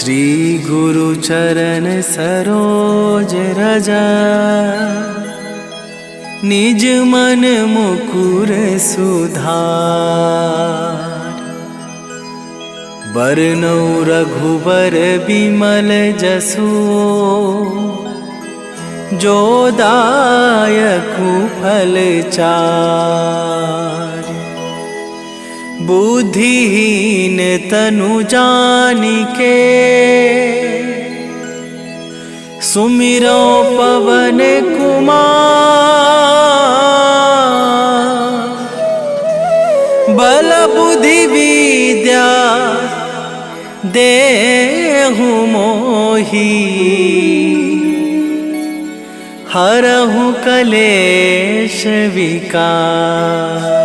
श्री गुरु चरण सरोज रजा, निज मन मुकुर सुधार। बरनौ रघुबर बिमल जसु, जो दायकु फल चार। बुद्धिहीन तनु जानिके, सुमिरो पवन कुमार। बल बुद्धि विद्या देहु मोहि, हरहु कलेश विकार।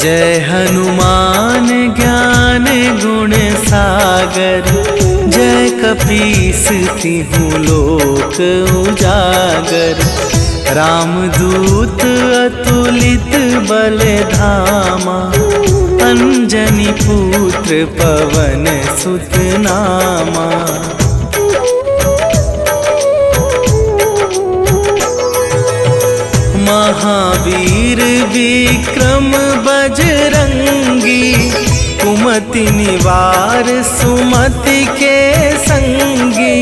जय हनुमान ज्ञान गुण सागर, जय कपीस तिहु लोक उजागर। रामदूत अतुलित बल धामा, अंजनी पुत्र पवन सुत नामा। महावीर विक्रम बजरंगी, कुमति निवार सुमति के संगी।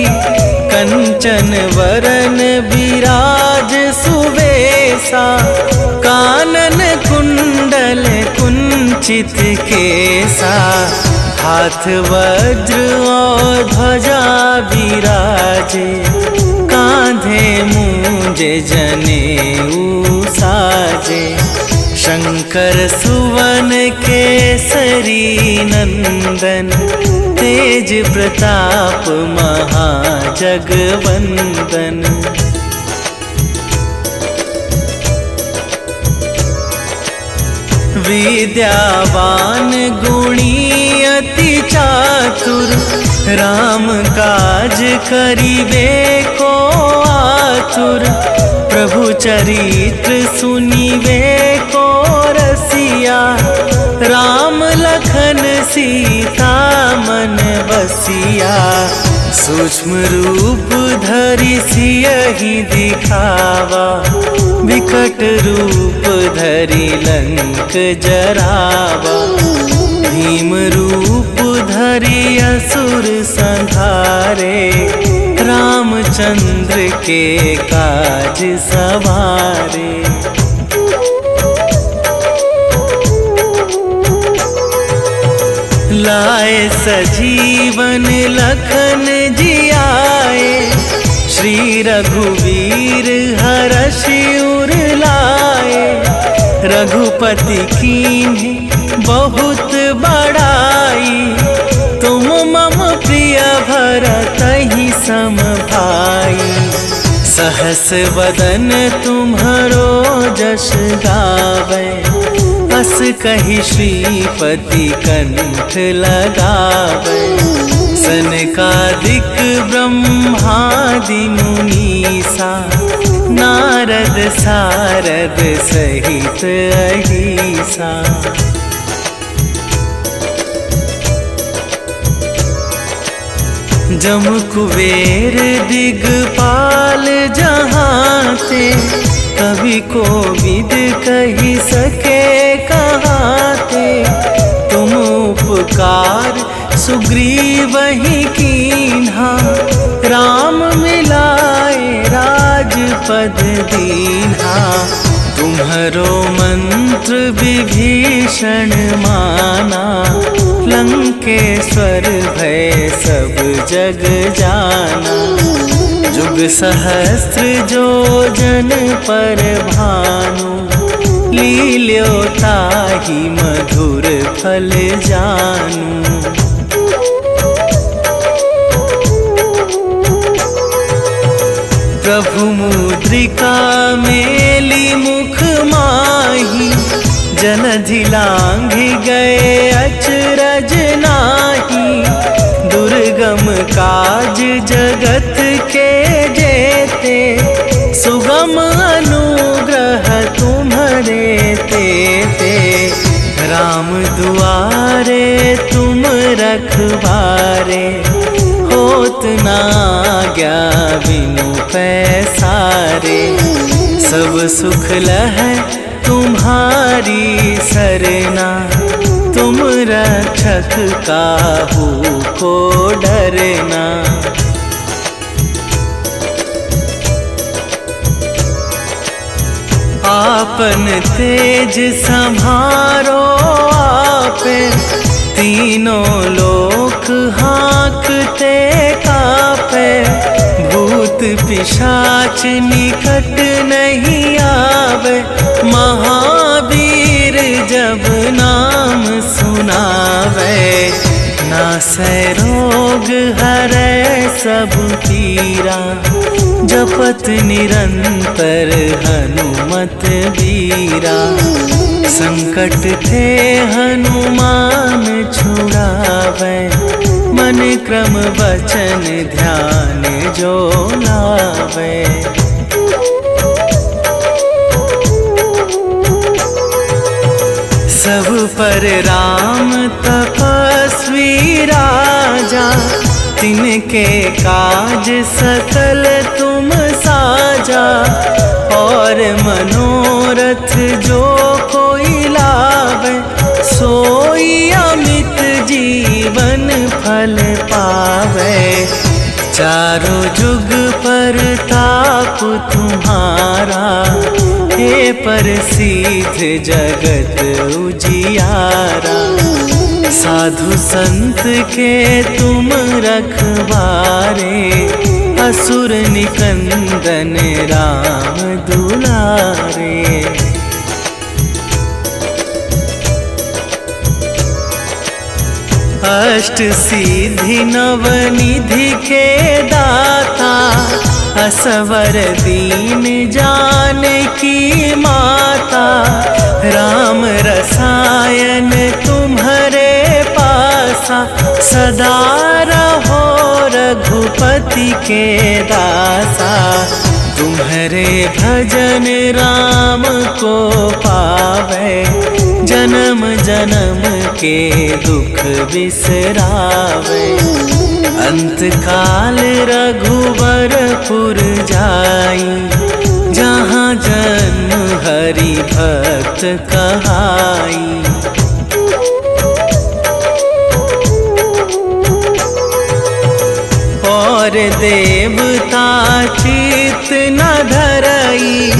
कंचन वरन विराज सुवेशा, कानन कुंडल कुंचित केसा। हाथ वज्र और ध्वजा विराजे, कांधे मूंजे जनेऊ साजे। शंकर सुवन केसरी नंदन, तेज प्रताप महाजगवंदन। विद्यावान गुणी अति चातुर, राम काज करिबे को आतुर। प्रभु चरित्र सुनिबे को रसिया, राम लखन सीता मन बसिया। सूक्ष्म रूप धरि सियहि दिखावा, विकट रूप धरि लंक जरावा। भीम रूप धरि असुर संहारे, रामचंद्र के काज सवारे। लाए सजीवन लखन जियाए, श्री रघुवीर हरषि उर लाए। रघुपति कीन्ही बहुत बड़ाई, तुम मम प्रिय भरतहि सम भाई। सहस वदन तुम्हरो जस गावै, अस कहि श्रीपति कंठ लगावै। सनकादिक ब्रह्मादि मुनीसा, नारद सारद सहित अहिसा। जम कुबेर दिगपाल जहांते, कवि कोविद कहि सके कहाते। तुम उपकार सुग्रीवहि कीन्हा, राम मिलाए राजपद दीन्हा। तुम्हरो मंत्र विभीषण माना, लंकेश्वर भय सब जग जाना। जुग सहस्त्र जो जन पर भानु, लील्यो ताहि मधुर फल जानू। प्रभु मुद्रिका मेली मुख माही, जन जलधि लांघि गए अचरज नाही, दुर्गम काज जगत के जेते, सुगम अनुग्रह तुम्हारे तेते। राम दुआरे तुम रखवारे, होत ना आज्ञा बिनु पैसारे। सब सुख लहै तुम्हारी सरना, तुम रक्षक काहू को डरना। आपन तेज संभारो आपे, तीनों लोक हाँकते कापे। भूत पिशाच निकट नहीं आवे, महावीर जब नाम सुनावे। नासै रोग हरै सब पीरा, जपत निरंतर हनुमत बीरा। संकट ते हनुमान छुड़ावे, मन क्रम वचन ध्यान जो लावे। सब पर राम तपस्वी राजा, तिनके काज सकल तुम साजा। और मनोरथ जो कोई लावे, सोई अमित जीवन फल पावे। चारों जुग पर ताप तुम्हारा, हे प्रसिद्ध जगत उजियारा। साधु संत के तुम रखवारे, असुर निकंदन राम दुलारे। अष्ट सिद्धि नवनिधि के दाता, असवर दीन जानकी माता। राम रसायन तुम्हारे पासा, सदा रहो रघुपति के दासा। तुम्हारे भजन राम को पावे, जन्म जन्म के दुख बिसरावे। अंत काल रघुवरपुर जाई, जहाँ जन्म हरि भक्त कहाई। और देवता चित न धरई,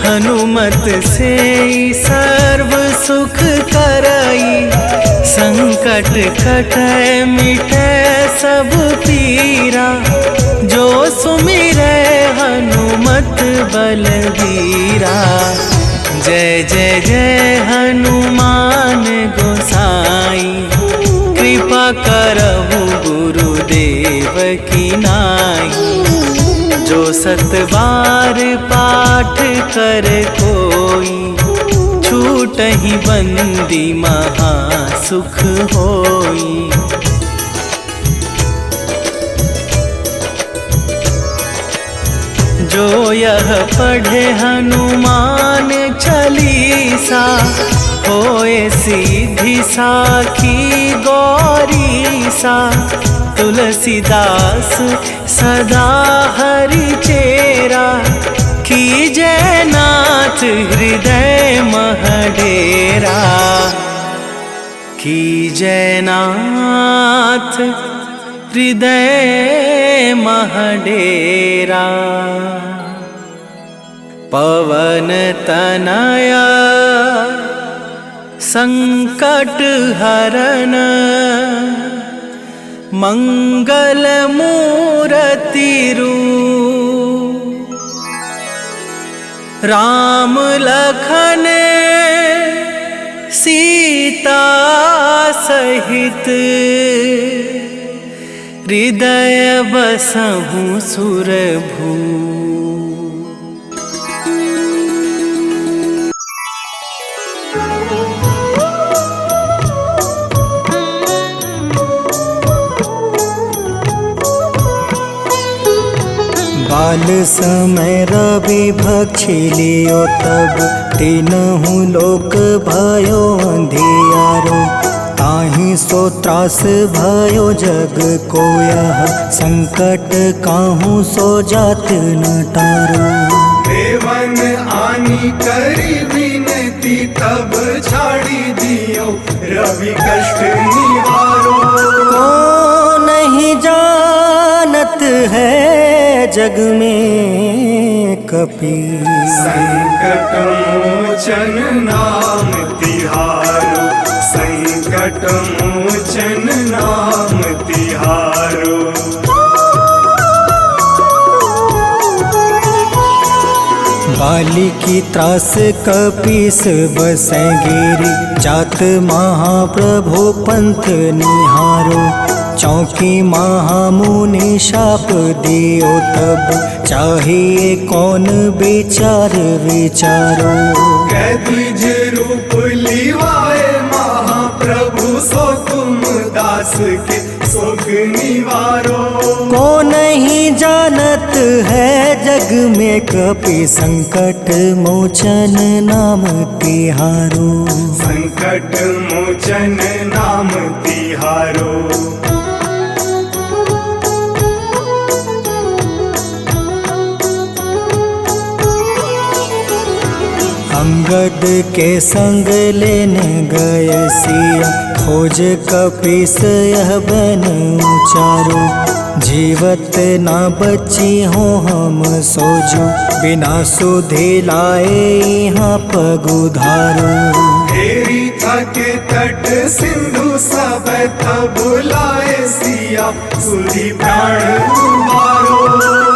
हनुमत से सर्व सुख करई। संकट कटै मिटै सब पीरा, जो सुमिरै हनुमत बलबीरा। जय जय जय हनुमान गोसाई, कृपा करहु गुरुदेव की नाई। जो सत बार पाठ कर कोई, छूटहि बंदी महा सुख होई। जो यह पढ़े हनुमान चालीसा, होए सीधी साखी गौरीसा। तुलसीदास सदा हरि चेरा, कीजय नाथ हृदय मह डेरा। कीजय नाथ हृदय मह डेरा। पवन तनया संकट हरन, मंगल मूर्ति रूप। राम लखन सीता सहित, हृदय बसहु सुरभूप। काल समय रवि भक्षी लियो तब तीनहु लोक भयो अंधियारो। ताहि सो त्रास भयो जग को यह संकट काहू सो जात न टारो। देवन आनी करी विनती तब छाड़ी दियो रवि कष्ट निवारो। को नहीं जानत है जग में कपि संकट मोचन नाम तिहारो। संकट मोचन नाम तिहारो। बाली की त्रास कपीस बसै गिरी जात महाप्रभु पंथ निहारो। चौकी महामुनि शाप दियो तब चाहिए कौन विचार विचारो। कैद्विज रूप लिवाए महाप्रभु सो तुम दास के शोक निवारो। को नहीं जानत है जग में कपि संकट मोचन नाम तिहारो। संकट मोचन नाम तिहारो। अंगद के संग लेने गए सिया खोज कपीस यह बन उचारो। जीवत ना बची हो हम सोजो बिना सुधि लाए यहाँ पग उधारो। हेरी थके तट सिंधु सब तब लाए सिया सुधि प्राण तुम्हारो।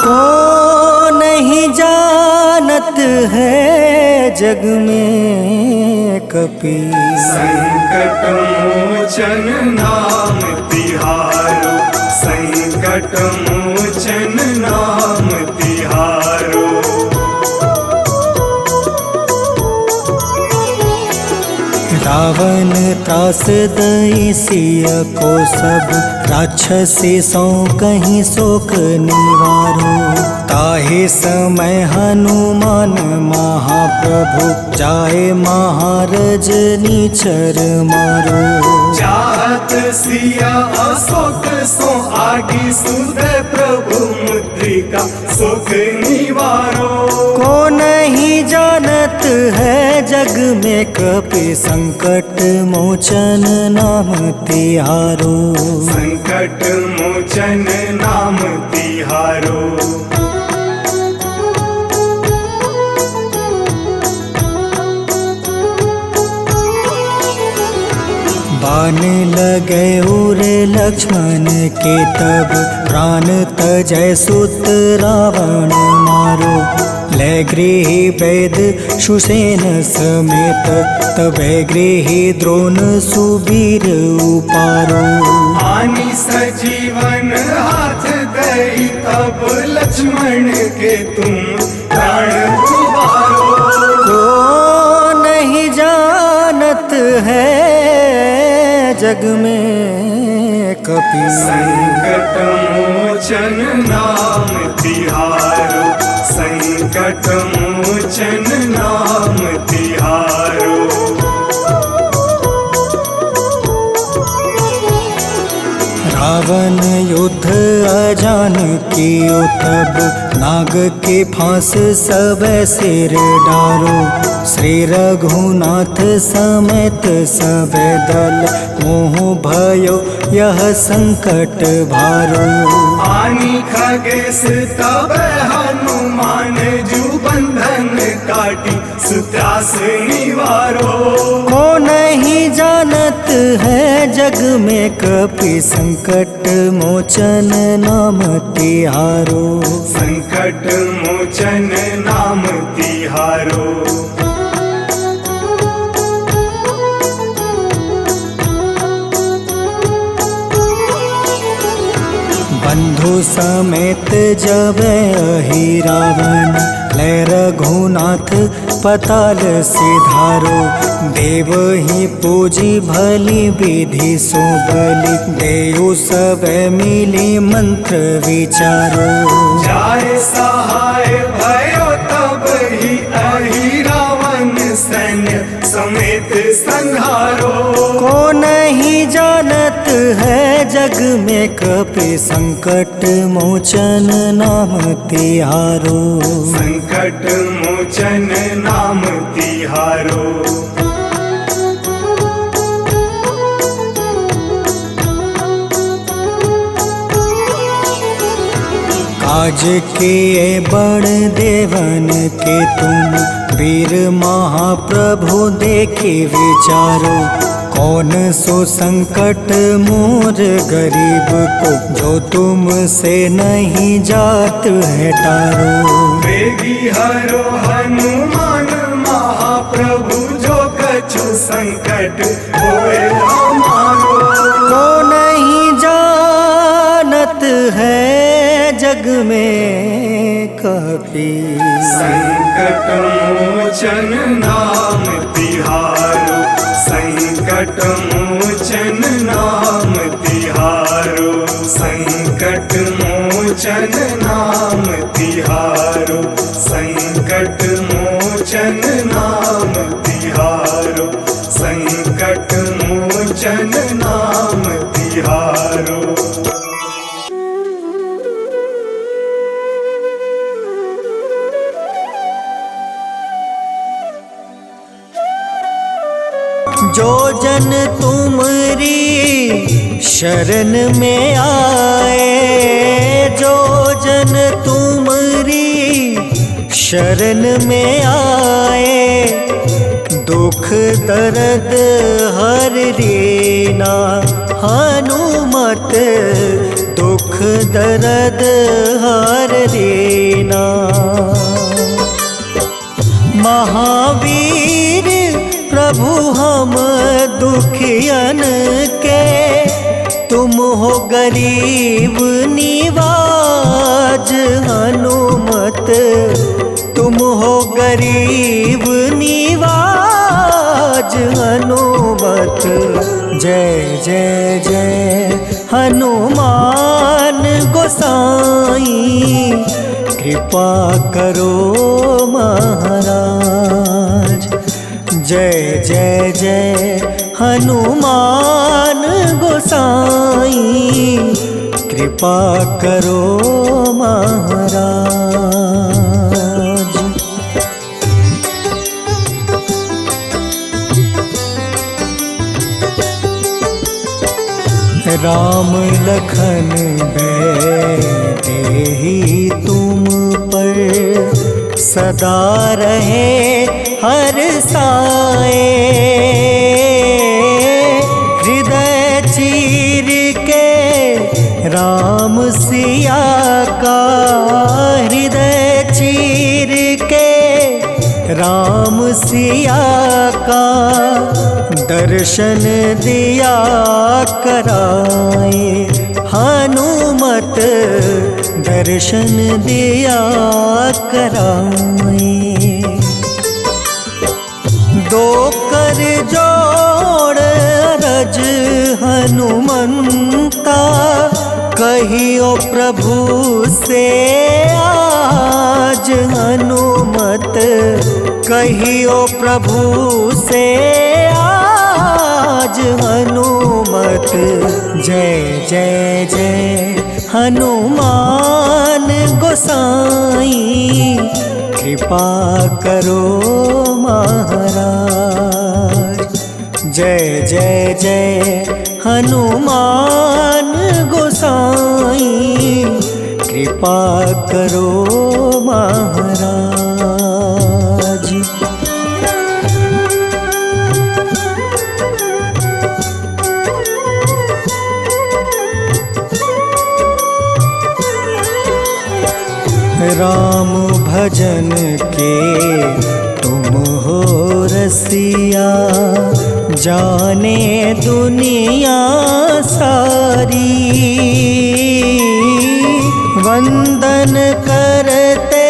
को नहीं जानत है जग में कपि संकट मोचन नाम तिहारो। संकट मोचन नाम तिहारो। रावण त्रास दई सिया को सब राक्षसी सो कहीं शोक निवारो। ताहे समय हनुमान महाप्रभु जाए महारज नीचर मारो। चाहत सिया अशोक सो आगी सुदय प्रभु मुद्रिका शोक निवारो। को नहीं जानत है जग में कपि संकट मोचन नाम तिहारो। संकट मोचन नाम तिहारो। बाण लगे उरे लक्ष्मण के तब प्राण तजय सुत रावण मारो। ले गृही वेद सुसेन समेत तबे गृही द्रोण सुबीर उपारो। आनी सजीवन हाथ दई तब लक्ष्मण के तुम प्राण उबारो। को नहीं जानत है जग में कपि संकट मोचन नाम तिहारो। संकट मोचन नाम तिहारो। रावण युद्ध अजान कियो तब नाग के फांस सब सिर डारो। श्री रघुनाथ समेत सब दल मोह भयो यह संकट भारो। आनी खगेश तब हनुमान जू बंधन काटी सुत्रास निवारो। को नहीं जानत है जग में कपि संकट मोचन नाम तिहारो। संकट मोचन नाम तिहारो। बंधु समेत जब अहि रावण ले रघुनाथ पताल सिधारो। देव ही पूजी भली विधि सो बलि, देव सब मिली मंत्र विचारो। जाय सहाय भयो तब ही अहि रावण सैन्य समेत संहारो। को नहीं जानत है जग में कपि संकट मोचन नाम तिहारो। संकट मोचन नाम तिहारो। काज किए बड़ देवन के तुम, वीर महाप्रभु देखे विचारो। कौन सो संकट मोर गरीब को, जो तुमसे नहीं जात है टारो। वेगी हरो हनुमान महाप्रभु, जो कछु संकट होए हमारो। को नहीं जानत है जग में कपि, संकट मोचन नाम तिहारो। संकट मोचन नाम तिहारो। संकट मोचन नाम तिहारो। संकट मोचन नाम तिहारो। संकट मोचन नाम तिहारो। जो जन तुमरी शरण में आए, जो जन तुमरी शरण में आए, दुख दर्द हर रीना हनुमत, दुख दर्द हर रीना। महावीर प्रभु हम दुखियन के, तुम हो गरीब निवाज हनुमत, तुम हो गरीब निवाज हनुमत। जय जय जय हनुमान गोसाई, कृपा करो महाराज। जय जय जय हनुमान गोसाई, कृपा करो महाराज। राम लखन देहि तुम पर, सदा रहे हर साए। हृदय चीर के राम सिया का, हृदय चीर के राम सिया का, दर्शन दिया कराए हनुमत, दर्शन दिया कराए। दो कर जोड़ रज हनुमंता, कहियो प्रभु से आज हनुमत, कहियो प्रभु से आज हनुमत। जय जय जय हनुमान गोसाई, कृपा करो महाराज। जय जय जय हनुमान गोसाई, कृपा करो महाराज। राम भजन के तुम हो रसिया, जाने दुनिया सारी। वंदन करते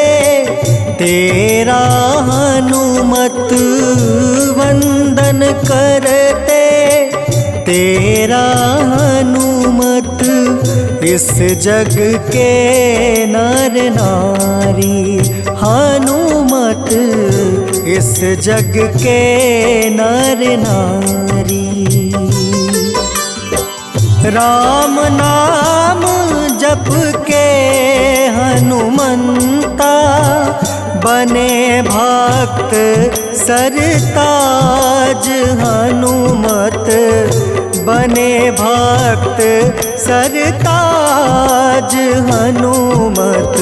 तेरा हनुमत वंदन करते, तेरा हनुमत इस जग के नर नारी, हनुमत इस जग के नर नारी। राम नाम जप के हनुमंता, बने भक्त सरताज हनुमत, बने भक्त सरताज हनुमत।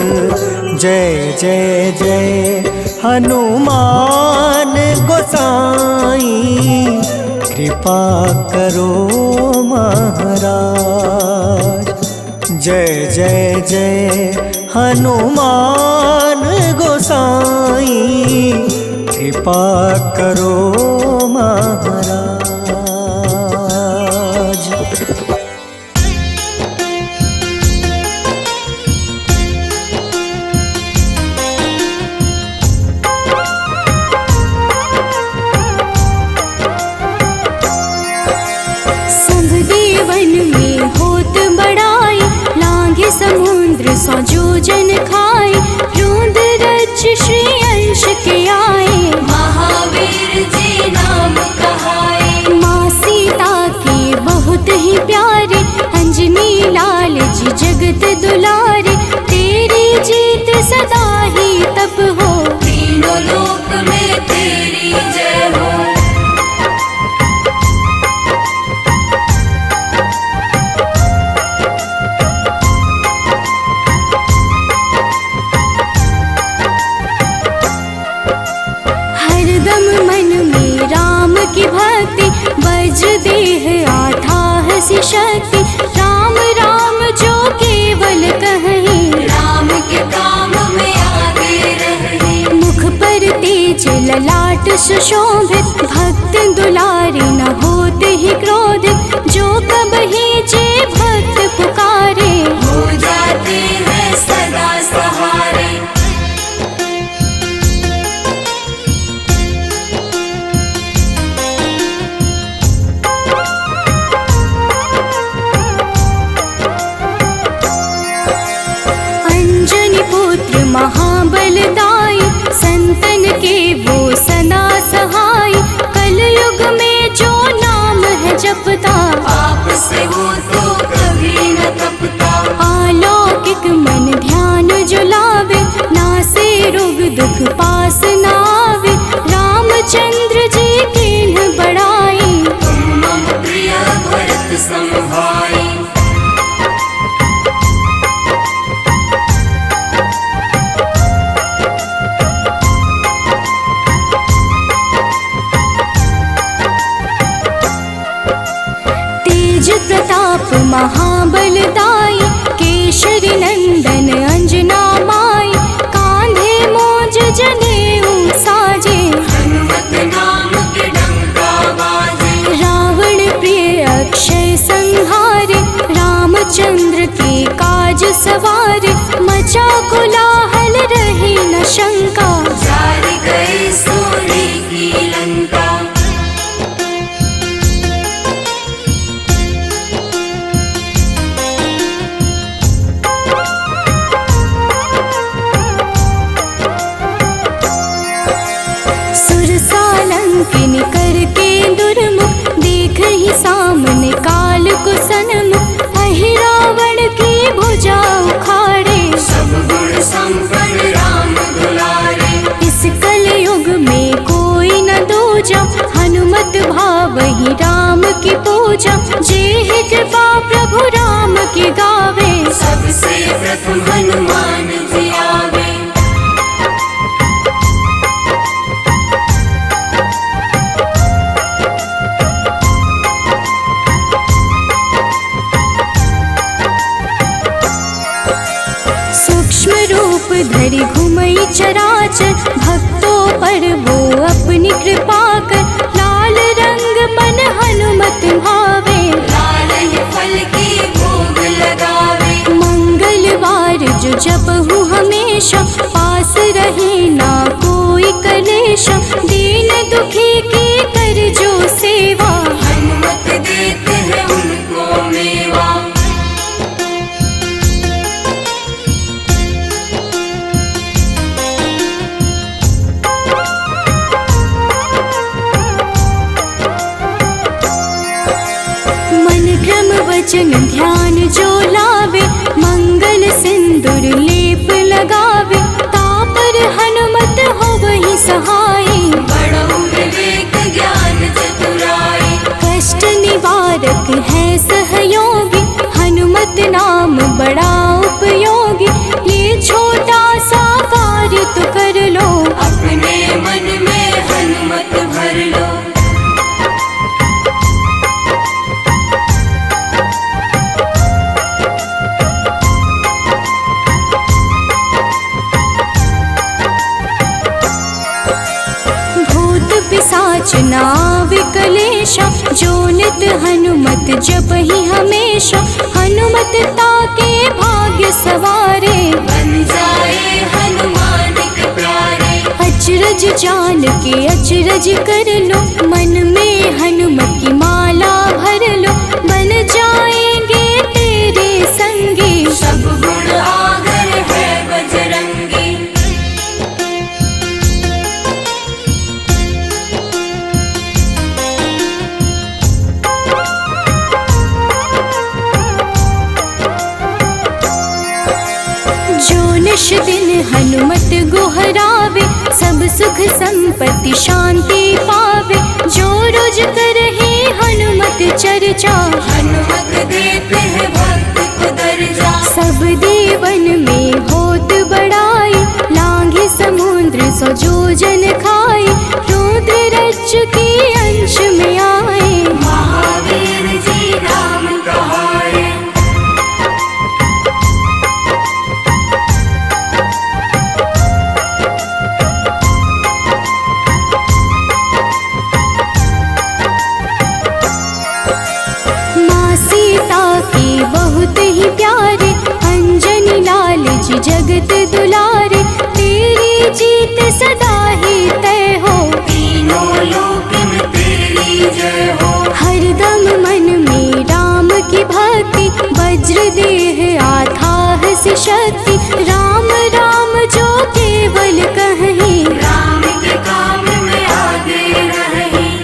जय जय जय हनुमान गोसाई, कृपा करो महाराज। जय जय जय हनुमान गोसाई, कृपा करो महाराज। समुद्र सौ जोजन खाए, रोंद रच श्री अंश के आए, महावीर जी नाम कहाए। माँ सीता के बहुत ही प्यारे, अंजनी लाल जी जगत दुलारे, तेरी जीत सदा ही तब हो, तीनों लोक में तेरी जय हो। की भक्ति वज्र देह आठाह सी शक्ति, राम राम जो केवल कहीं, राम के काम में आगे रहे। मुख पर तेज ललाट सुशोभित, भक्त दुलारे न होते ही क्रोधित, जो कबहि जे भक्त पुकारे, हो जाते हैं सदा सहारे। महाबलदाई, संतन के वो सदा सहाय, कलयुग में जो नाम है जपता, पाप से वो तो कभी न तपता। अलौकिक मन ध्यान जो लावे, नासे रोग दुख पास न आवे, रामचंद्र जी किन्ह बड़ाई, तुम मम प्रिय भरत सम भाई। प्रताप महाबलदाई, केशरी नंदन अंजना माई, कांधे मोज जनेऊ साजे, हनुमत नाम के डंका बाजे। रावण प्रिय अक्षय संहारे, रामचंद्र के काज सवारे, मचा कोलाहल रही न शंका, जार गए सोने की लंका। किन करके दुर्मुख, देख ही सामने काल को सन्मुख, अहिरावण की भुजा उखाड़े, सब गुण संपन्न राम दुलारे। इस कलयुग में कोई न दूजा, हनुमत भाव ही राम की पूजा, जेहि कृपा प्रभु राम की गावे, सबसे प्रथम हनुमान जी आवे। रूप धरि घुमई चराचर, भक्तों पर वो अपनी कृपा कर, लाल रंग मन हनुमत भावे, लाल ही फल की भोग लगावे। मंगलवार जो जपहु हमेशा, पास रहे ना वचन ध्यान जो लावे, मंगल सिंदूर लेप लगावे, तापर हनुमत हो वही सहाय। बड़ऊ विवेक ज्ञान चतुराई, कष्ट निवारक है सहयोगी, हनुमत नाम बड़ा उपयोगी। ये छोटा सा कार्य तो कर लो, अपने मन में हनुमत भर लो। भूत पिशाच नाव कलेशा, जो नित हनुमत जप ही हमेशा। हनुमत ताके भाग्य सवारे, बन जाए हनुमान के प्यारे। अचरज जान के अचरज कर लो, मन में हनुमत की माला भर लो। बन जाएंगे तेरे संगी, सब गुण आगर है बजरंगी। जो निश दिन हनुमत गोहरावे, सब सुख संपत्ति शांति पावे। जो रोज करहे हनुमत चर्चा, हनुमत देते हैं भक्त को दर्जा। सब देवन में होत बड़ाई, लांघे समुद्र सौ जोजन खाए। रुद्र रज के अंश में आए, महावीर जी राम कहाए। माँ सीता के बहुत ही प्यारे, अंजनी लाल जी जगत दुलारे। तेरी जीत सदा ही तय हो, तीनों लोक में तेरी जय हो। हरदम मन में राम की भक्ति, वज्र देह आथाह से शक्ति। राम राम जो केवल कहीं, राम के काम में आगे रही।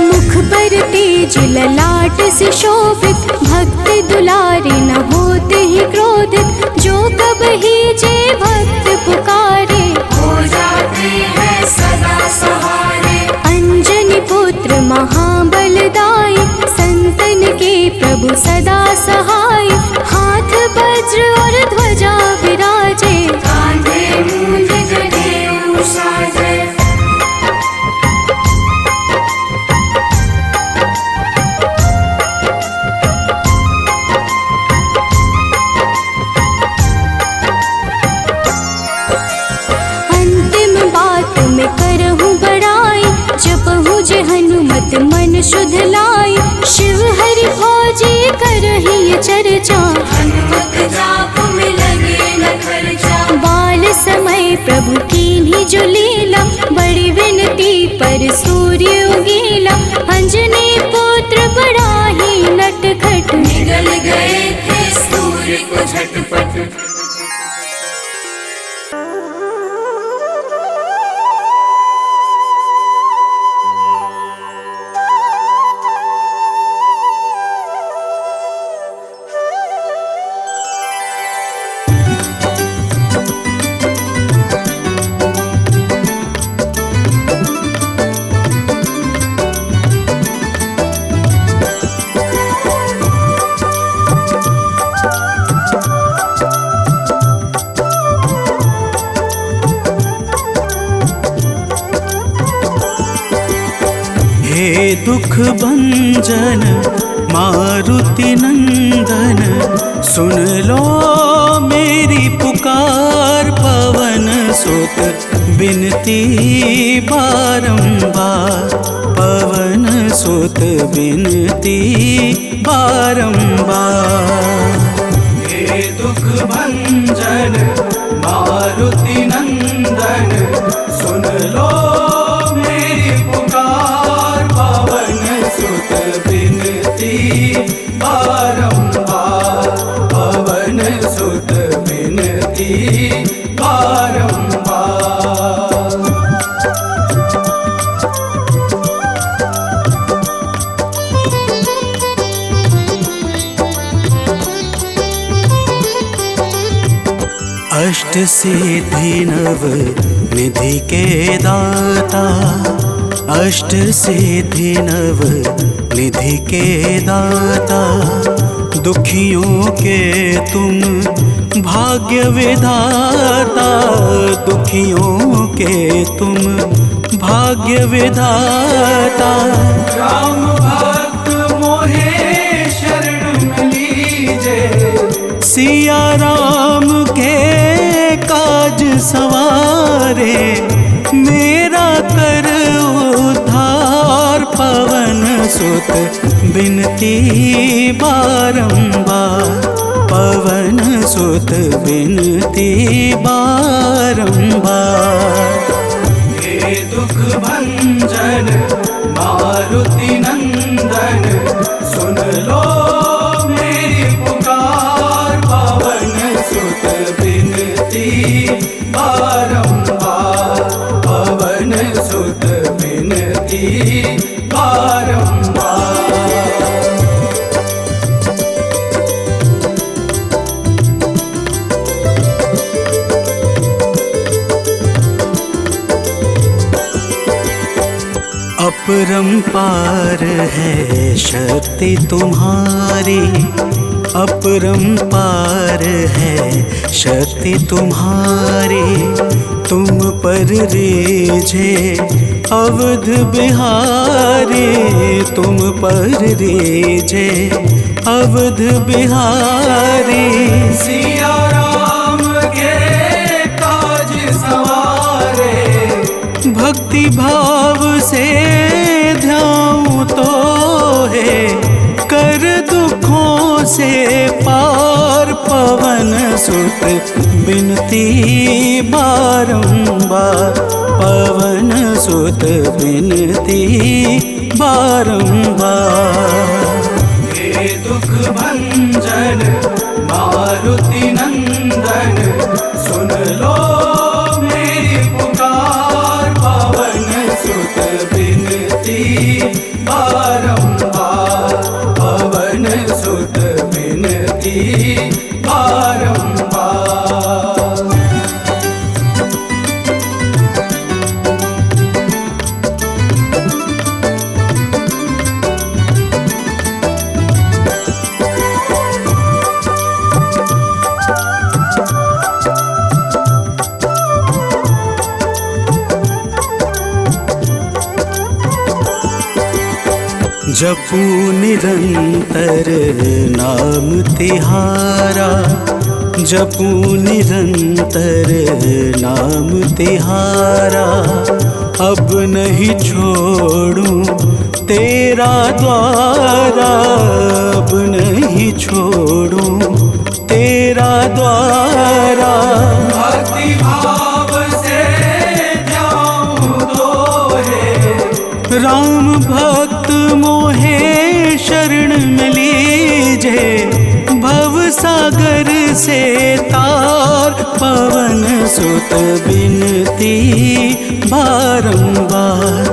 मुख पर तेज ललाट से शोभित, भक्त दुलारे न होते ही क्रोधित। जो कब ही जे भक्त पुकारे, हो जाते हैं सदा सहारे। अंजनी पुत्र महाबलदाई, संतन के प्रभु सदा सहाय। हाथ वज्र और ध्वजा विराजे, कांधे मूंज जनेऊ साजे। अंतिम बात में करहूँ बड़ाई, जपहूँ जे हनुमत मन शुद्ध लाई। शिव हरि फौजी करही ये चर्चा, हनुमत जाप में लगे न खर्चा। बाल समय प्रभु कीन्ही जो लीला, बड़ी विनती पर सूर्य उगीला। अंजनी पुत्र बड़ा ही नटखट, निगल गए थे सूर्य को झटपट। हे दुख भंजन मारुति नंदन, सुन लो मेरी पुकार। पवन सुत बिनती बारंबार, पवन सुत बिनती बारंबार। हे दुख भंजन मारुति नंदन, सुन लो मेरी पुकार। पवन सुत बिनती बारंबार, पवन विनती बारंबार। अष्ट सिद्धि नव निधि के दाता, अष्ट सिद्धि नव निधि के दाता, दुखियों के तुम भाग्य विधाता, दुखियों के तुम भाग्य विधाता। राम भक्त मोहे शरण लीजे, सिया राम के काज सवारे, मेरा कर उद्धार पवन सुत बिनती बारंबार, पवन सुत बिनती बारंबार। हे दुख भंजन मारुति नंदन, सुन लो मेरी पुकार, पवन सुत बिनती बारंबार, पवन सुत बिनती बारंबार। अपरंपार है शक्ति तुम्हारी, अपरंपार है शक्ति तुम्हारी, तुम पर रीझे अवध बिहारी, तुम पर रीझे अवध बिहारी। सिया राम के काज सवारे, भक्ति भाव से ध्याऊं तो है, कर दुखों से पार, पवन सुत बिनती बारंबार, पवन सुत बिनती बारंबार। हे दुख भंजन मारुति नंदन, सुन लो मेरी पुकार, पवन सुत बिनती बारंबार, पवन सुत बिनती बारंबार। जपू निरंतर नाम तिहारा, जपू निरंतर नाम तिहारा, अब नहीं छोड़ूं तेरा द्वारा, अब नहीं छोड़ूं तेरा द्वारा। भक्ति भाव से जाऊं तो है, राम भक्त मोहे शरण में लीजे, भव सागर से तार, पवन सुत बिनती बारंबार,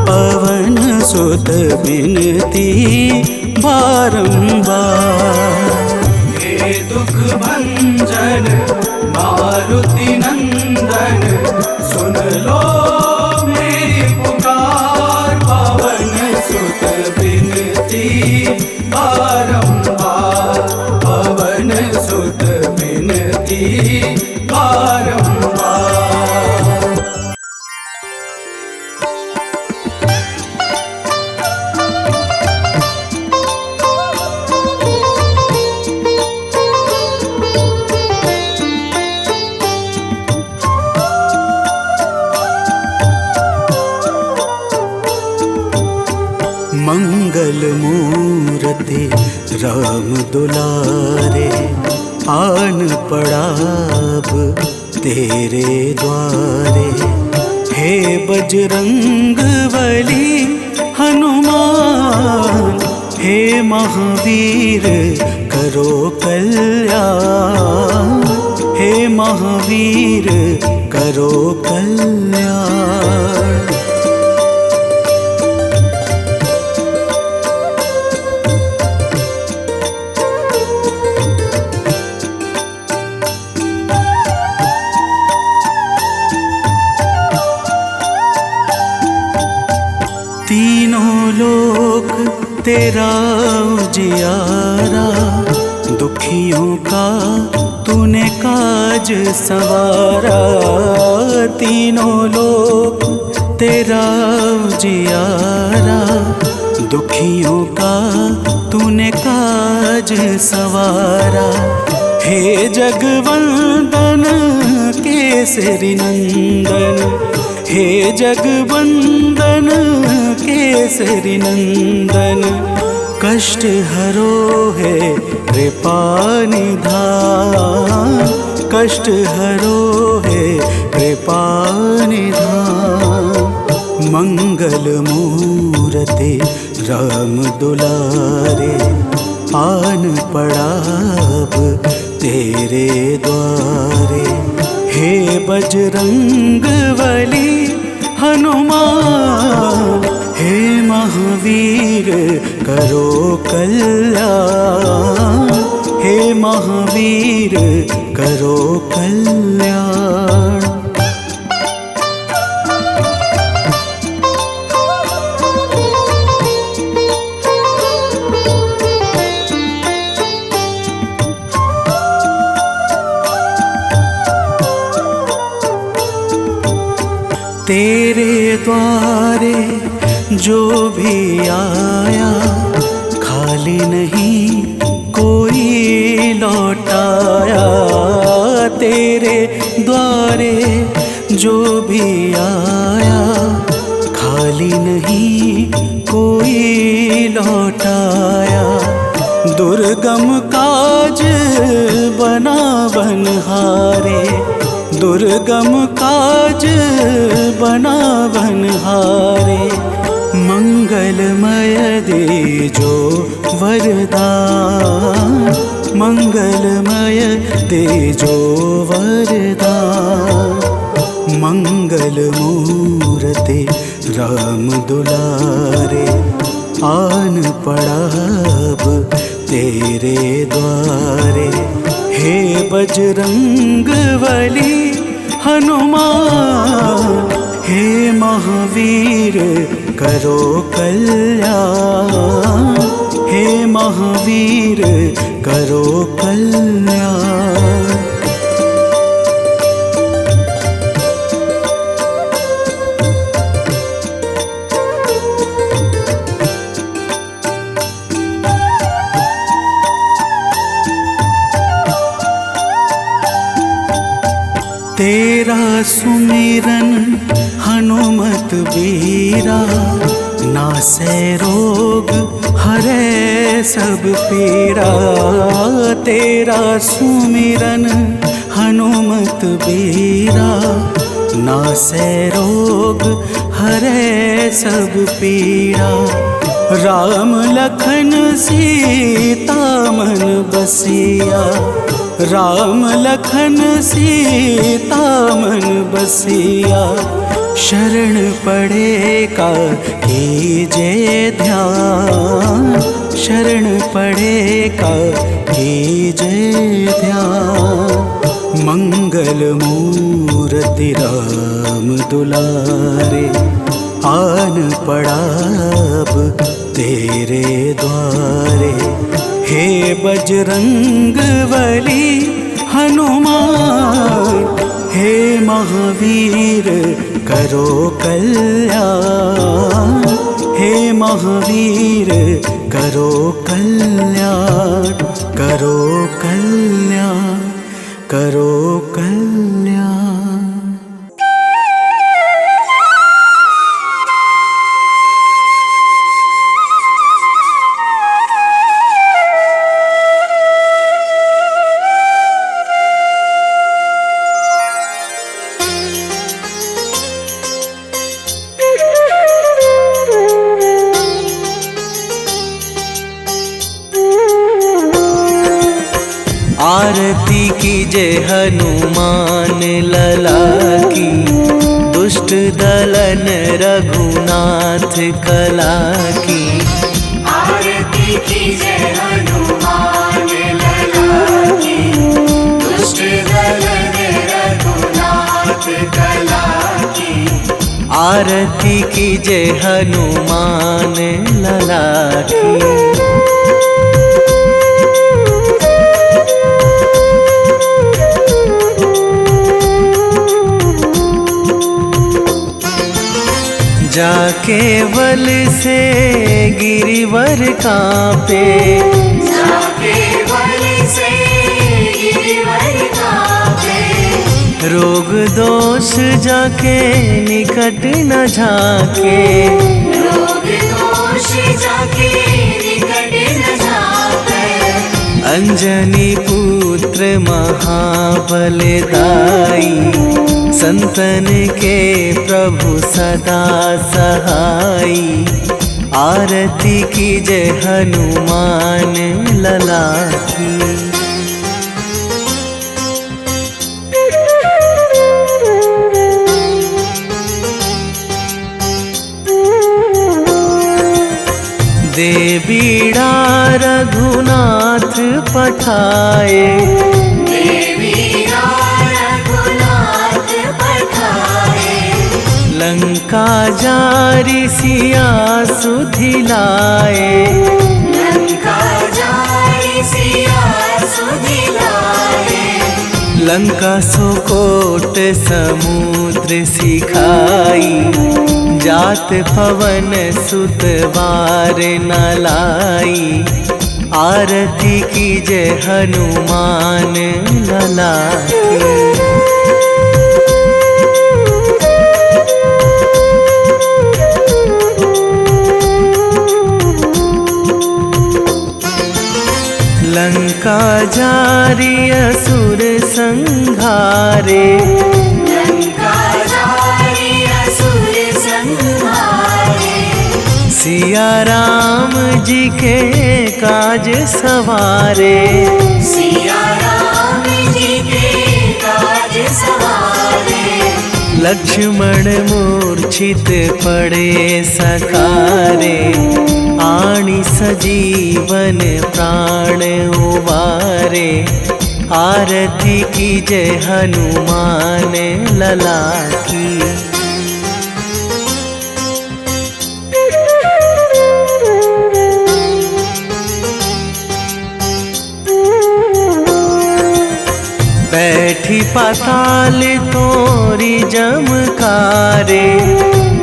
पवन सुत बिनती बारंबार। हे दुख भंजन मारुति नंदन, सुन लो मेरी पुकार, पवन सुत बिनती बारंबार, पवन सुत बिनती बारंबार। मंगल मूर्ति राम दुलारे, आन पड़ाब तेरे द्वारे, हे बजरंग बली हनुमान, हे महावीर करो कल्याण, हे महावीर करो कल्याण। तीनों लोक तेरा उजियारा, दुखियों का तूने काज संवारा। तीनों लोक तेरा उजियारा, दुखियों का तूने काज संवारा। हे जगवंदन केसरी नंदन, हे जगवंदन केसरी नंदन, कष्ट हरो है कृपा निधान, कष्ट हरो है कृपा निधान। मंगल मूर्ति राम दुलारे, आन पड़ा अब तेरे द्वारे। हे बजरंग बली हनुमान, हे महावीर करो कल्याण, हे महावीर करो कल्याण। तेरे द्वारे जो भी आया, खाली नहीं कोई लौटाया। तेरे द्वारे जो भी आया, खाली नहीं कोई लौटाया। दुर्गम काज बना बनहारे, दुर्गम काज बना बनहारे। मंगलमय दे जो वरदान, मंगलमय दे जो वरदान। मंगल मूर्ति राम दुलारे, आन पड़ा अब तेरे द्वारे। हे बजरंग बली हनुमान, हे महावीर करो कल्याण, हे महावीर करो कल्याण। तेरा सुमिरन हनुमत बीरा, नासै रोग हरै सब पीड़ा। तेरा सुमिरन हनुमत बीरा, नासै रोग हरै सब पीड़ा। राम लखन सीता मन बसिया, राम लखन सीता मन बसिया। शरण पड़े का कीजे ध्यान, शरण पड़े का कीजे ध्यान। मंगल मूर्ति राम दुलारे, आन पड़ा अब तेरे द्वारे। हे बजरंग बली हनुमान, हे महावीर करो कल्याण, हे महावीर करो कल्याण, करो कल्याण, करो कल्याण। आरती कीजे हनुमान लला की, दुष्ट दलन रघुनाथ कला की। आरती कीजे हनुमान लला की, दुष्ट दलन रघुनाथ कला की। आरती कीजे हनुमान लला की। जाके बल से गिरिवर कांपे, जाके बल से गिरिवर कांपे। रोग दोष जाके निकट न झाके, रोग दोष जाके निकट न झाके। अंजनी पुत्र महाबलदाई, संतन के प्रभु सदा सहाई। आरती कीजे हनुमान लला की। दे बीड़ा रघुनाथ पठाए, लंका जारी सिया सुधिलाए। लंका जारी सिया सुधिलाए। लंका सुकोट समुद्र सिखाई, जात पवन सुत बार न लाई। आरती कीजे हनुमान लला की। लंका जारी असुर संहारे, लंका जारी असुर संहारे। सिया राम जी के काज सवारे, सिया राम जी के काज सवारे। लक्ष्मण मूर्छित पड़े सकारे, आणी सजीवन प्राण उबारे। आरती कीजे हनुमान लला की। बैठी पाताल तोरी जमकारे,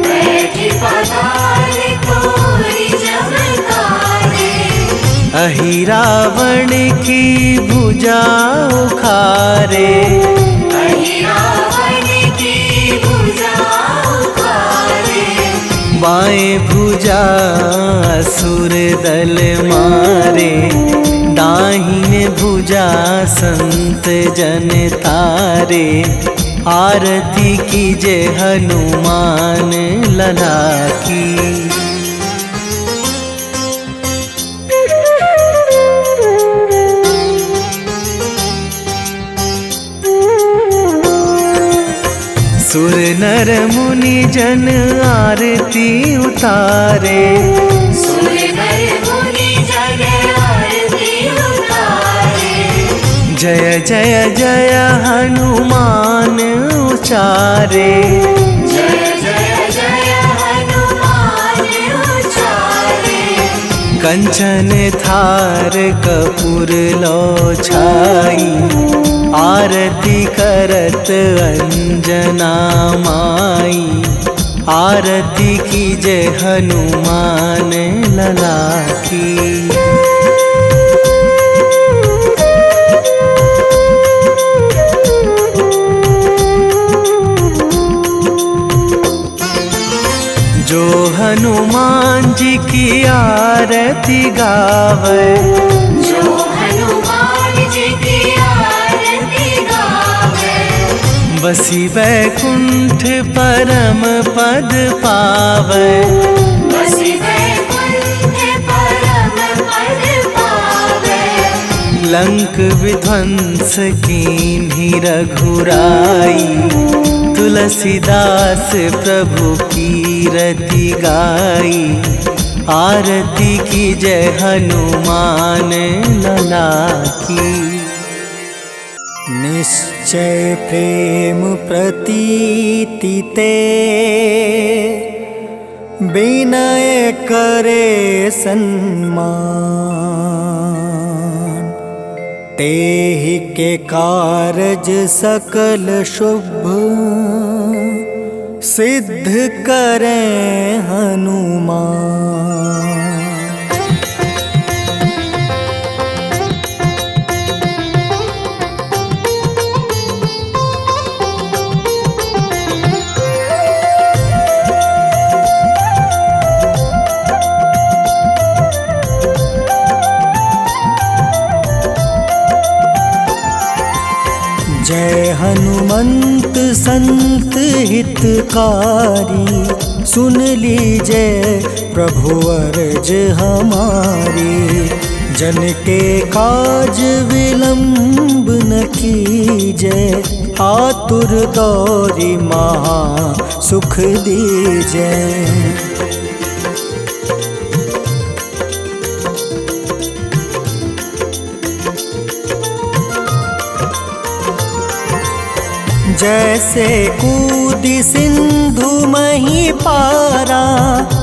बैठी पाताल तोरी जमकारे। अहि रावण की भुजा उखारे, अहि रावण की भुजा उखारे। बाएं भुजा असुर दल मारे, दाहिने भुजा संत जन तारे। आरती कीजे हनुमान लला की। सुर नर मुनि जन आरती उतारे, सुर नर मुनि जन आरती उतारे। जय जय जय हनुमान उचारे, जय जय जय हनुमान उचारे। कंचन थार कपूर लो छाई, आरती करत अंजना माई। आरती कीजे हनुमान लला की। जो हनुमान जी की आरती गावे, जो हनुमान जी की आरती गावे। बसी वैकुंठ परम पद पावे, बसी वैकुंठ परम पद पावे। लंक विध्वंस कीन्ही रघुराई, तुलसीदास प्रभु कीरति गाई। आरती की जय हनुमान लला की। निश्चय प्रेम प्रतीति ते, विनय करे सन्मान। तेहि के कारज सकल शुभ, सिद्ध करें हनुमान। जय हनुमंत संत हितकारी, सुन लीजय प्रभु अर्ज हमारी। जन के काज विलंब न कीजय, आतुर दौरी महा सुख दीजय। जैसे कूदी सिंधु मही पारा,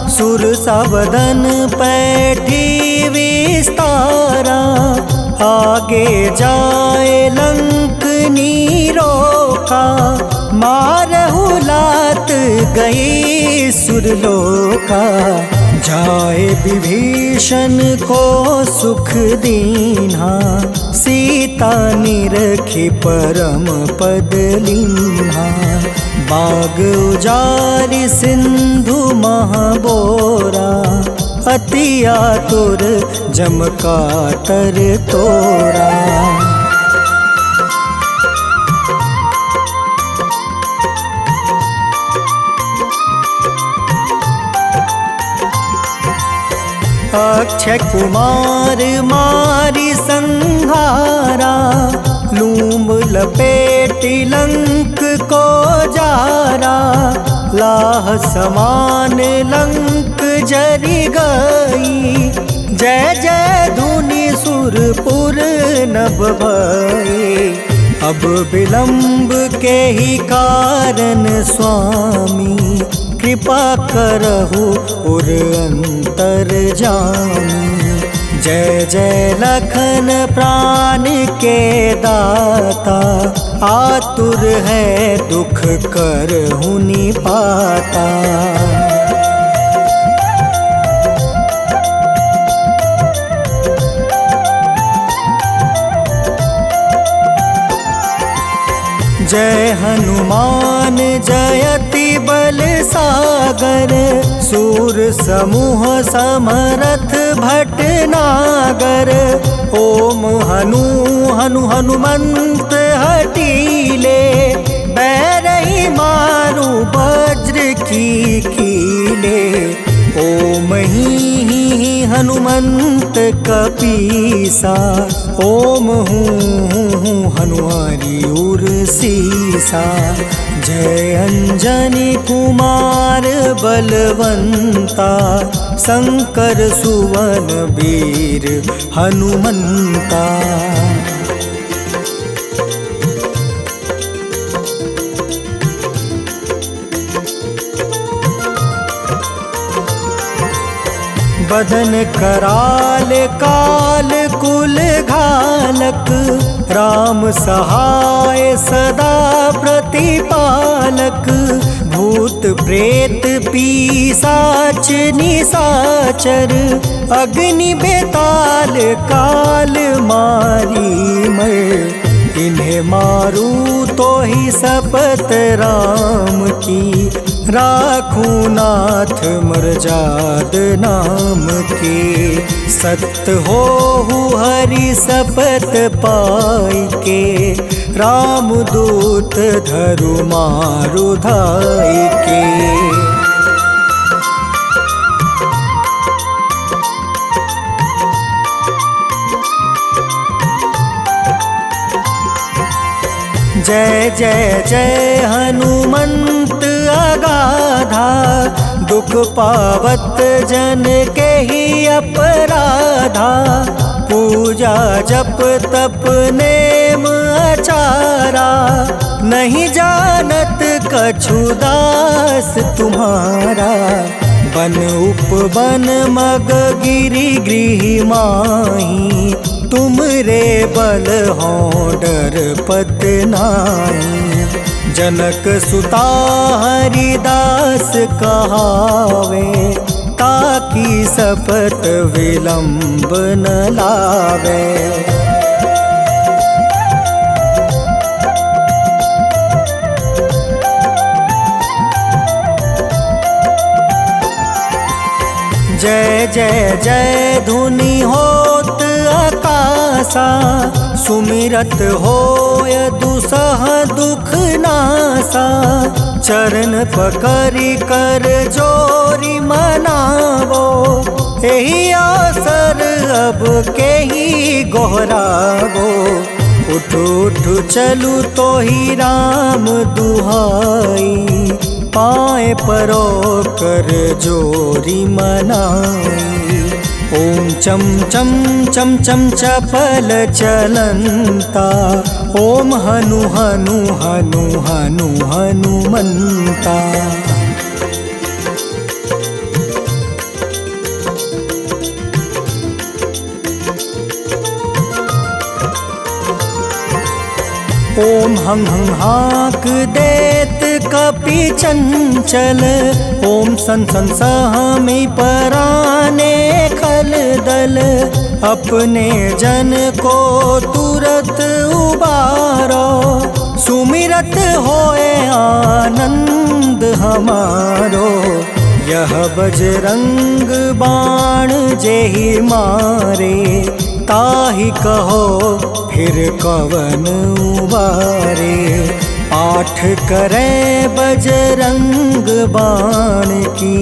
सुर सबदन पैठी विस्तारा। आगे जाए लंक नीरोका, मारहु लात गई सुरलोका। जाए विभीषण को सुख दीन्हा, सीता निरखी परम पद लीन्हा। बाग उजारि सिंधु महाबोरा, अति आतुर जम कातर तोरा। अक्षय कुमार मारी संहारा, लूम लपेटी लंक को जारा। लाह समान लंक जरि गई, जय जय धुनि सुरपुर नभ भई। अब विलंब के ही कारण स्वामी, कृपा करहु उर अंतर जामी। जय जय लखन प्राण के दाता, आतुर है दुख करहु निपाता। जय हनुमान जयति बल सागर, सूर समूह समरथ भटनागर। ओम हनु हनु हनुमंत हटीले, बैरही मारू वज्र की कीले। ओम ही हनुमंत कपीसा, ओम हूँ हनुमारी उर सीसा। जय अंजनी कुमार बलवंता, शंकर सुवन वीर हनुमंता। बदन कराल काल कुल घालक, राम सहाय सदा प्रतिपालक। भूत प्रेत पिशाच निशाचर, अग्नि बेताल काल मारी मर। इन्हें मारू तो ही शपथ राम की, राखूं नाथ मर्याद नाम की। सत्य हो हरि शपथ पाई के, राम दूत धरु मारु धाई के। जय जय जय हनुमंत अगाधा, दुख पावत जन के ही अपराधा। पूजा जप तप नेम आचारा, नहीं जानत कछु दास तुम्हारा। बन उपवन मग गिरि गृह माही, तुम रे बल हो डर पत नाई। जनक सुता हरिदास कहावे, ताकि सपत विलंब न लावे। जय जय जय धुनि होत आकाशा, सुमिरत होय दुसह दुख नासा। चरण पकड़ि कर जोरी मनावो, एही अवसर अब के ही गोहरावो। उठ उठ चलू तो ही राम दुहाई, पाए परो कर जोरी मनाई। ओम चम चम चम चम चपल चलंता, ओम हनु हनु हनु हनु हनुमंता। ओम हं हं हाक देत कपि चंचल, ओम सन सन सहमी पराने खल दल। अपने जन को तुरत उबारो, सुमिरत होए आनंद हमारो। यह बजरंग बाण जेहि मारे, ताहि कहो फिर कवन उबारे। पाठ करें बजरंग बाण की,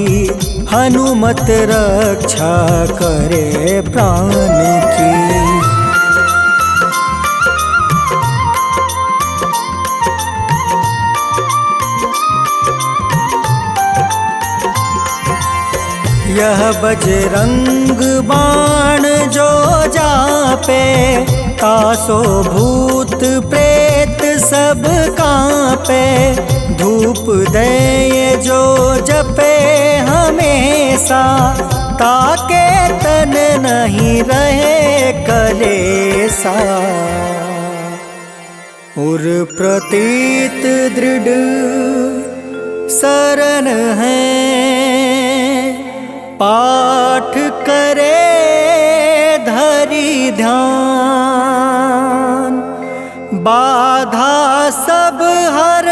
हनुमत रक्षा करे प्राण की। यह बजरंग बाण जो जापे, तासो भूत प्रेत सब कांपे। धूप दे जो जपे हमेशा, ताके तन नहीं रहे कलेसा। उर प्रतीत दृढ़ शरण है, पाठ करे धरि ध्यान। बाधा सब हर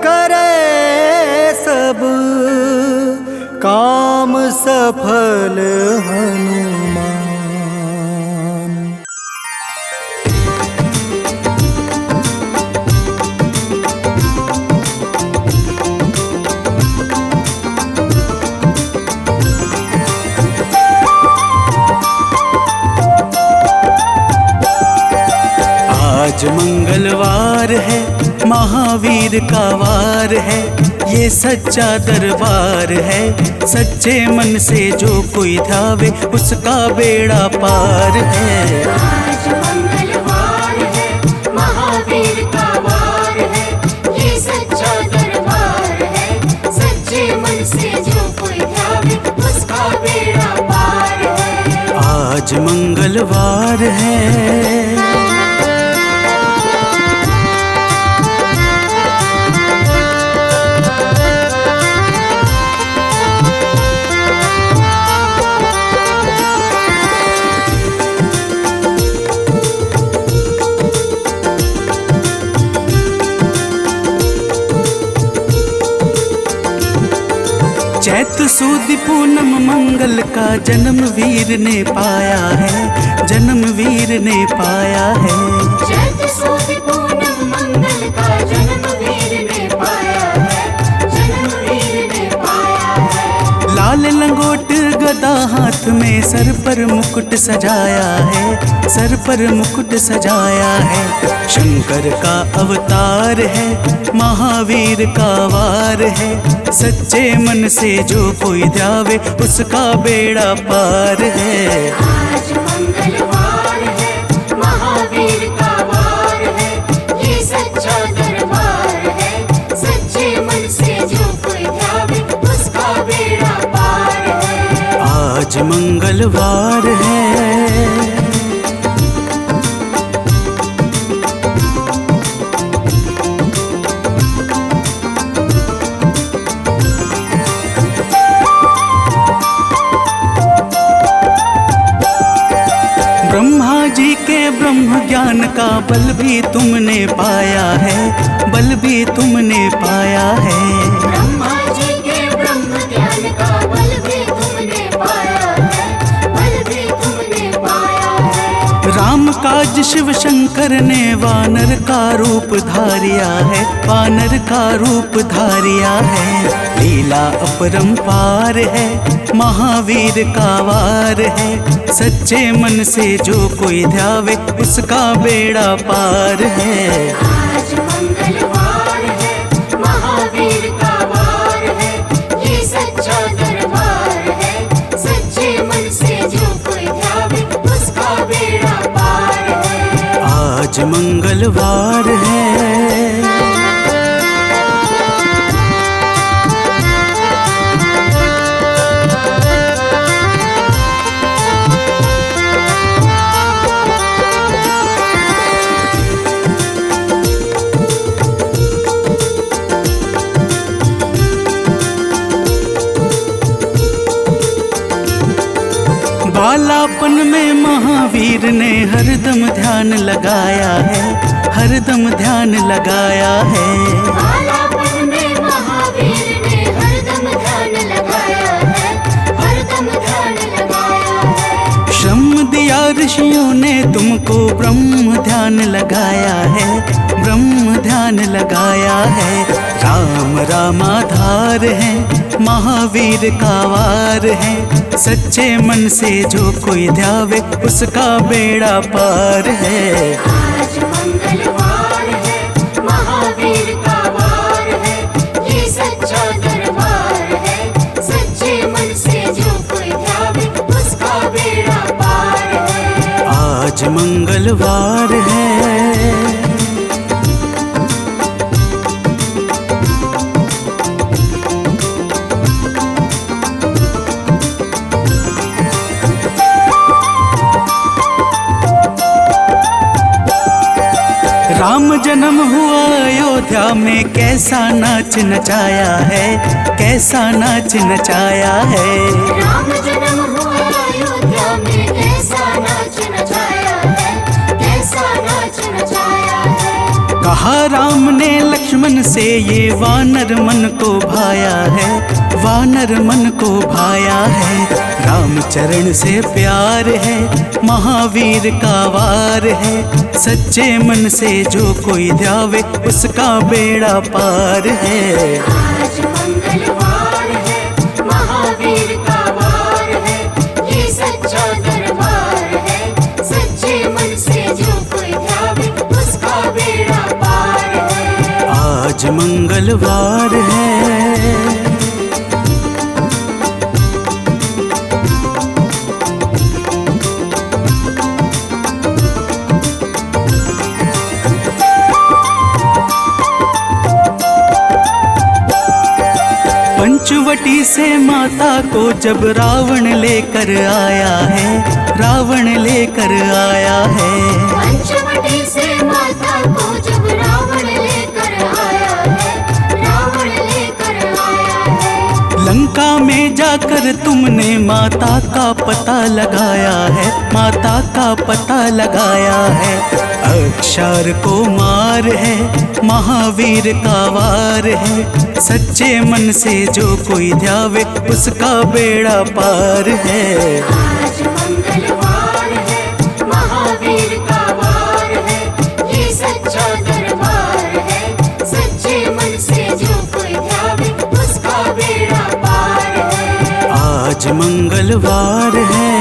करे सब, काम सफल हनुमान। आज मंगलवार है, महावीर का वार है। ये सच्चा दरबार है, सच्चे मन से जो कोई ध्यावे, उसका बेड़ा पार है। आज मंगलवार है, महावीर का वार है। ये सच्चा दरबार है, सच्चे मन से जो कोई ध्यावे, उसका बेड़ा पार है। आज मंगलवार है। चैत सुदी पूनम मंगल का जन्म वीर ने पाया है, जन्म वीर ने पाया है। चैत सुदी पूनम मंगल का जन्म वीर ने पाया है, जन्म वीर ने पाया है। लाल लंगोट गदा हाथ में सर पर मुकुट सजाया है, सर पर मुकुट सजाया है। शंकर का अवतार है, महावीर का वार है। सच्चे मन से जो कोई ध्यावे उसका बेड़ा पार है। आज मंगलवार है, महावीर का वार है, ये सच्चा दरबार है। सच्चे मन से जो कोई ध्यावे उसका बेड़ा पार है। आज मंगलवार है। ब्रह्मा जी के ब्रह्म ज्ञान का बल भी तुमने पाया है, बल भी तुमने पाया है। ब्रह्मा जी के ब्रह्म ज्ञान का बल भी तुमने पाया है, बल भी तुमने पाया है। राम काज शिव शंकर ने वानर का रूप धारिया है, वानर का रूप धारिया है। लीला अपरंपार है, महावीर का वार है। सच्चे मन से जो कोई ध्यावे उसका बेड़ा पार है। आज मंगलवार है, महावीर का वार है, ये सच्चा दरबार है। सच्चे मन से जो कोई ध्यावे उसका बेड़ा पार है। आज मंगलवार है। बालापन में महावीर ने हरदम ध्यान लगाया है, हरदम ध्यान लगाया है। बालापन में महावीर ने हरदम ध्यान लगाया है, हरदम ध्यान लगाया है। श्रम दिया ऋषियों ने तुमको ब्रह्म ध्यान लगाया है, ब्रह्म ध्यान लगाया है। राम रामाधार है, महावीर का वार है। सच्चे मन से जो कोई ध्यावे उसका बेड़ा पार है। आज मंगलवार है, महावीर का वार है, ये सच्चा दरबार है। सच्चे मन से जो कोई ध्यावे उसका बेड़ा पार है। आज मंगलवार है। राम जन्म हुआ अयोध्या में, कैसा नाच नचाया है, कैसा नाच नचाया है। राम जन्म हुआ अयोध्या में, कैसा नाच नचाया है, कैसा नाच नचाया है। कहा राम ने लक्ष्मण से ये वानर मन को भाया है, वानर मन को भाया है। राम चरण से प्यार है, महावीर का वार है। सच्चे मन से जो कोई ध्यावे उसका बेड़ा पार है। आज मंगलवार है, महावीर का वार है, ये सच्चा दरबार है। सच्चे मन से जो कोई ध्यावे उसका बेड़ा पार है। आज मंगलवार है। पंचवटी से माता को जब रावण लेकर आया है, रावण लेकर आया है। पंचवटी से माता को जब रावण लेकर आया है, रावण लेकर आया है। लंका में जाकर तुमने माता का पता लगाया है, माता का पता लगाया है। अक्षर को मार है, महावीर का वार है। सच्चे मन से जो कोई ध्यावे उसका बेड़ा पार है। आज मंगलवार है, महावीर का वार है, ये सच्चा दरबार है। सच्चे मन से जो कोई ध्यावे उसका बेड़ा पार है। आज मंगलवार है।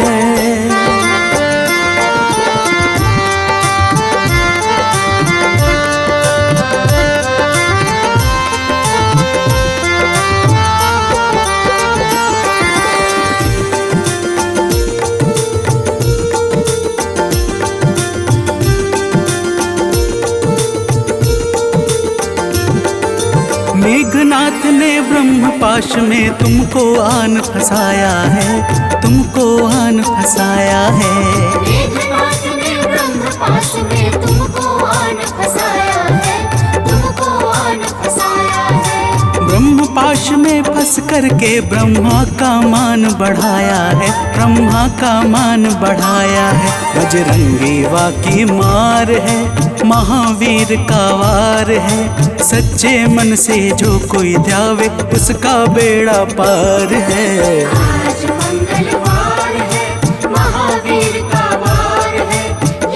मेघनाथ ने ब्रह्म पाश में तुमको आन फंसाया है, तुमको आन फंसाया है। मेघनाथ ने ब्रह्म पाश में तुमको आन फंसाया है, तुमको आन फंसाया है। ब्रह्म पाश में फंस करके ब्रह्मा का मान बढ़ाया है, ब्रह्मा का मान बढ़ाया है। बजरंगी वाकी मार है, महावीर का वार है। सच्चे मन से जो कोई ध्यावे उसका बेड़ा पार है। आज मंगलवार है, महावीर का वार है,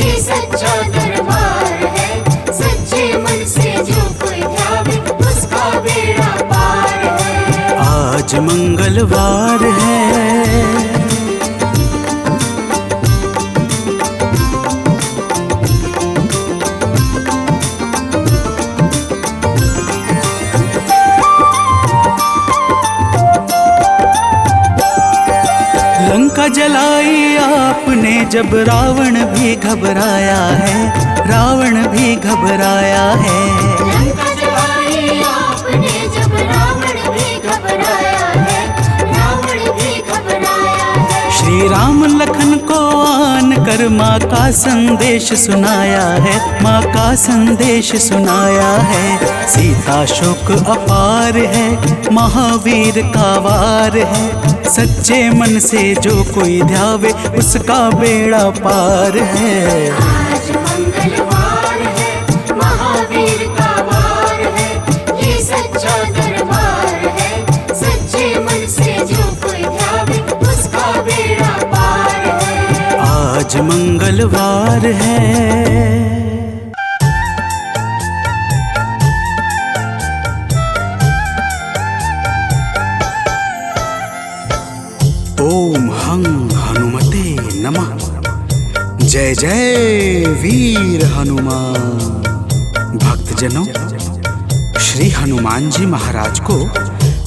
ये सच्चा दरबार है। सच्चे मन से जो कोई ध्यावे उसका बेड़ा पार है। आज मंगलवार है। लंका जलाई आपने जब रावण भी घबराया है, रावण भी घबराया है। लंका जलाई आपने जब रावण भी घबराया है, रावण भी घबराया है। श्री राम लखन को आन कर माँ का संदेश सुनाया है, माँ का संदेश सुनाया है। सीता शोक अपार है, महावीर का वार है। सच्चे मन से जो कोई ध्यावे उसका बेड़ा पार है। आज मंगलवार है, महावीर का वार है, ये सच्चा दरबार है। सच्चे मन से जो कोई ध्यावे उसका बेड़ा पार है। आज मंगलवार है। ओम हं हनुमते नमः। जय जय वीर हनुमान। भक्तजनों, श्री हनुमान जी महाराज को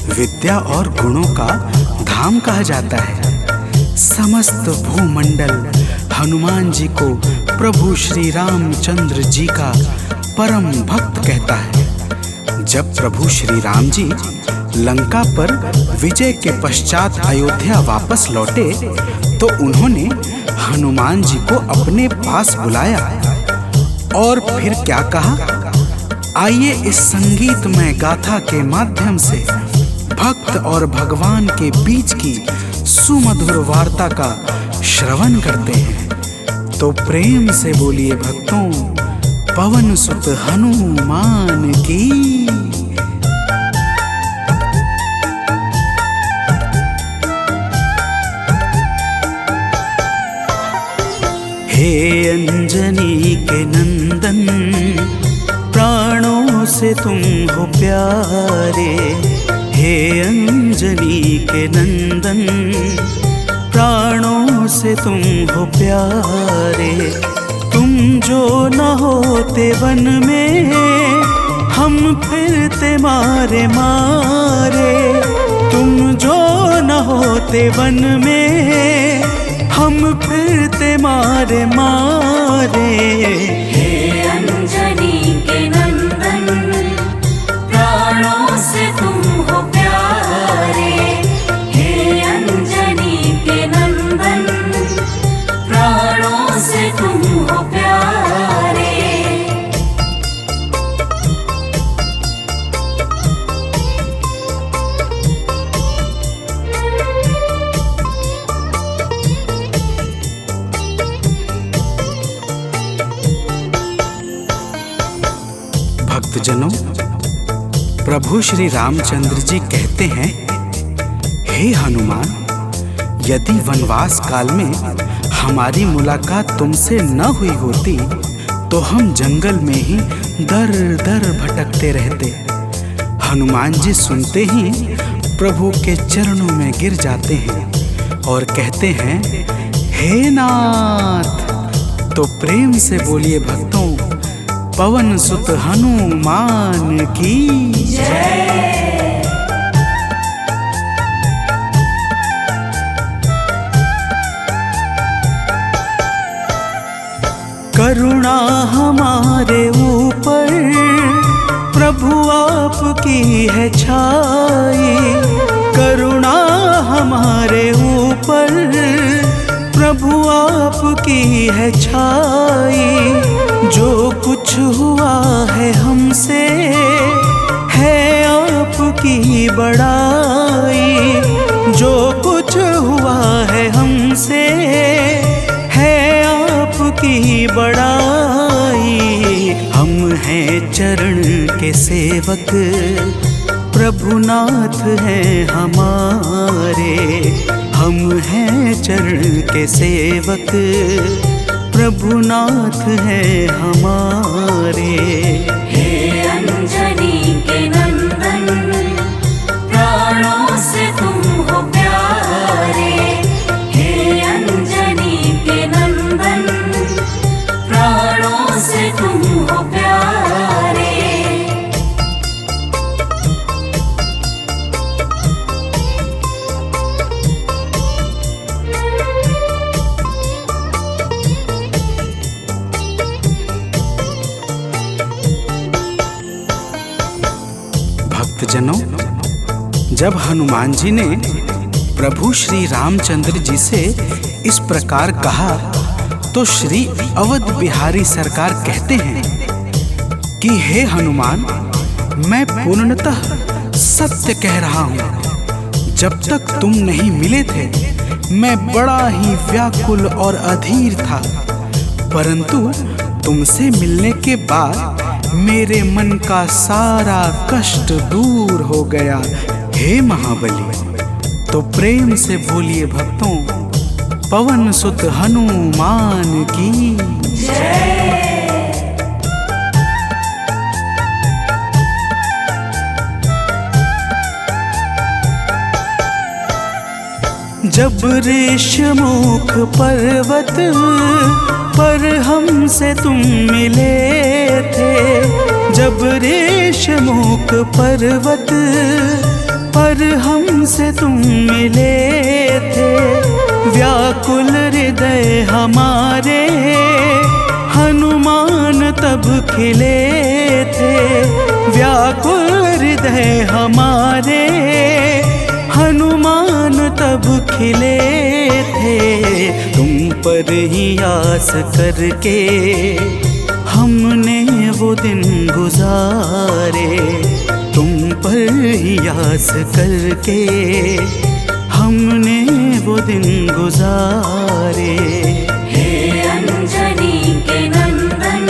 विद्या और गुणों का धाम कहा जाता है। समस्त भूमंडल हनुमान जी को प्रभु श्री रामचंद्र जी का परम भक्त कहता है। जब प्रभु श्री राम जी लंका पर विजय के पश्चात अयोध्या वापस लौटे तो उन्होंने हनुमान जी को अपने पास बुलाया और फिर क्या कहा, आइए इस संगीतमय गाथा के माध्यम से भक्त और भगवान के बीच की सुमधुर वार्ता का श्रवण करते हैं। तो प्रेम से बोलिए भक्तों, पवन सुत हनुमान की। हे अंजनी के नंदन, प्राणों से तुम हो प्यारे। हे अंजनी के नंदन, प्राणों से तुम हो प्यारे। तुम जो न होते वन में हम फिरते मारे मारे। तुम जो न होते वन में हम फिरते मारे मारे। हे अंजनी के नंदन, प्राणों से तुम हो प्यारे। हे अंजनी के नंदन, प्राणों से तुम हो प्यारे। भक्तजनों, प्रभु श्री रामचंद्र जी कहते हैं, हे हनुमान, यदि वनवास काल में हमारी मुलाकात तुमसे न हुई होती तो हम जंगल में ही दर दर भटकते रहते। हनुमान जी सुनते ही प्रभु के चरणों में गिर जाते हैं और कहते हैं, हे नाथ। तो प्रेम से बोलिए भक्तों, पवन सुत हनुमान की जय। करुणा हमारे ऊपर प्रभु आपकी है छाई, करुणा हमारे ऊपर। प्रभु आपकी है छाई, जो कुछ हुआ है हमसे है आपकी बड़ाई। जो कुछ हुआ है हमसे है आपकी बड़ाई। हम हैं चरण के सेवक, प्रभुनाथ हैं हमारे। हम हैं चरण के सेवक, प्रभुनाथ हैं हमारे। हे अंजनी के नंदन, प्राणों से तुम हो प्यारे। हे अंजनी के नंदन, प्राणों से तुम हो प्यारे। भक्तजनों, जब हनुमान जी ने प्रभु श्री रामचंद्र जी से इस प्रकार कहा तो श्री अवध बिहारी सरकार कहते हैं कि हे हनुमान, मैं पूर्णतः सत्य कह रहा हूँ। जब तक तुम नहीं मिले थे मैं बड़ा ही व्याकुल और अधीर था, परंतु तुमसे मिलने के बाद मेरे मन का सारा कष्ट दूर हो गया। हे महाबली, तो प्रेम से बोलिए भक्तों, पवन सुत हनुमान की जय। जब ऋषमुख पर्वत पर हमसे तुम मिले थे, जब ऋषमुख पर्वत पर हमसे तुम मिले थे, व्याकुल हृदय हमारे हनुमान तब खिले थे। व्याकुल हृदय हमारे हनुमान तब खिले थे। तुम पर ही आस करके हमने वो दिन गुजारे। तुम पर ही आस करके हमने वो दिन गुजारे। हे अंजनी के नंदन,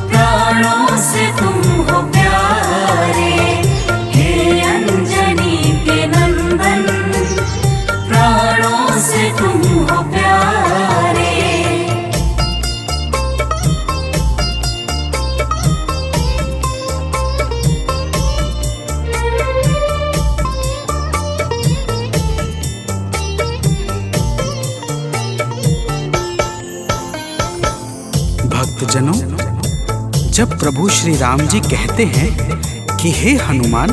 प्राणों से तुम हो प्यारे। हे अंजनी के नंदन, प्राणों से तुम हो प्यारे। भक्तजनों, जब प्रभु श्री राम जी कहते हैं कि हे हनुमान,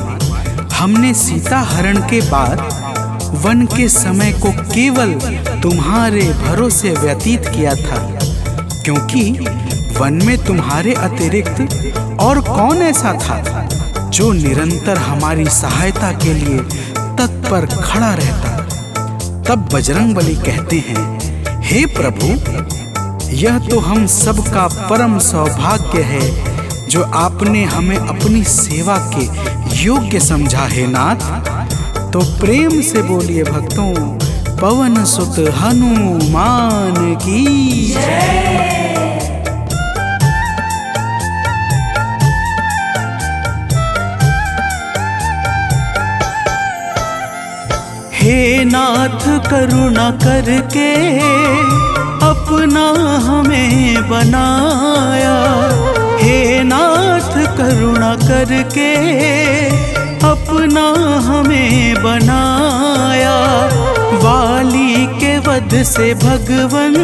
हमने सीता हरण के बाद वन के समय को केवल तुम्हारे भरोसे व्यतीत किया था, क्योंकि वन में तुम्हारे अतिरिक्त और कौन ऐसा था जो निरंतर हमारी सहायता के लिए तत्पर खड़ा रहता। तब बजरंगबली कहते हैं, हे प्रभु, यह तो हम सबका परम सौभाग्य है जो आपने हमें अपनी सेवा के योग्य समझा है नाथ। तो प्रेम से बोलिए भक्तों, पवन सुत हनुमान की जय। हे नाथ करुणा करके अपना हमें बनाया। हे नाथ करुणा करके अपना हमें बनाया। वाली के वध से भगवन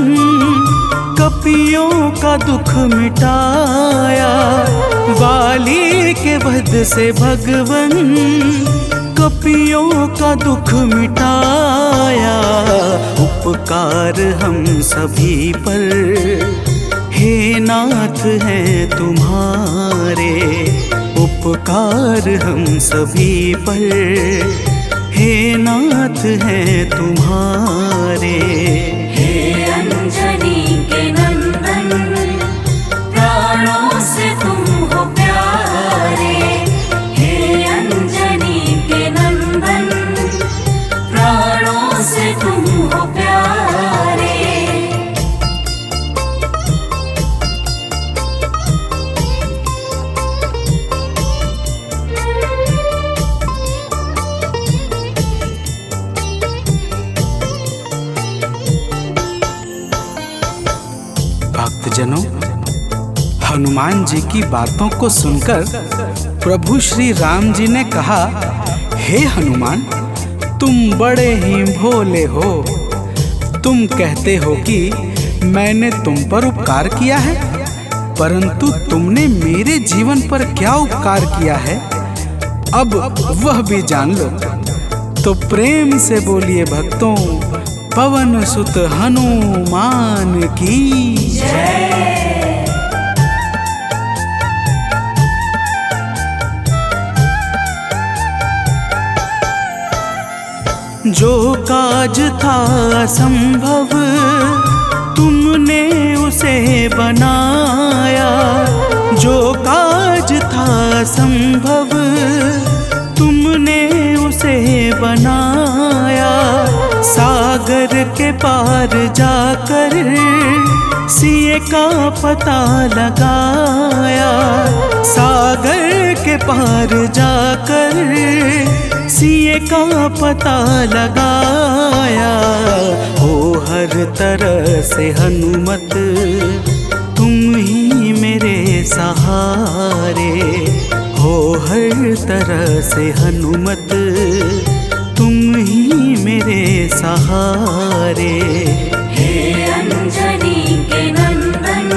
कपियों का दुख मिटाया। वाली के वध से भगवन कपियों का दुख मिटाया। उपकार हम सभी पर हे नाथ हैं तुम्हारे। उपकार हम सभी पर हे नाथ हैं तुम्हारे। हे अंजनी के नंदन, प्राणों से तुम हो प्यारे। हे अंजनी के नंदन, प्राणों से तुम हो प्यारे। भक्तजनों, हनुमान जी की बातों को सुनकर प्रभु श्री राम जी ने कहा, हे हनुमान, तुम बड़े ही भोले हो। तुम कहते हो कि मैंने तुम पर उपकार किया है, परंतु तुमने मेरे जीवन पर क्या उपकार किया है, अब वह भी जान लो। तो प्रेम से बोलिए भक्तों, पवन सुत हनुमान की जय। जो काज था असंभव तुमने उसे बनाया। जो काज था असंभव तुमने उसे बनाया। सागर के पार जाकर सिए का पता लगाया। सागर के पार जाकर सिए का पता लगाया। हो हर तरह से हनुमत तुम ही मेरे सहारे। हो हर तरह से हनुमत तुम ही मेरे सहारे। हे अंजनी के नंदन,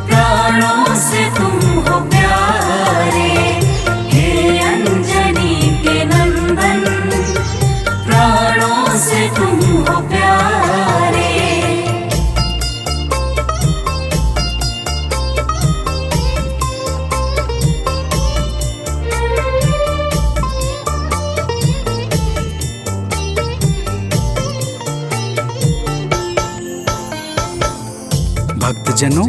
प्राणों से तुम हो प्यारे। हे अंजनी के नंदन, प्राणों से तुम हो प्यारे। भक्तजनों,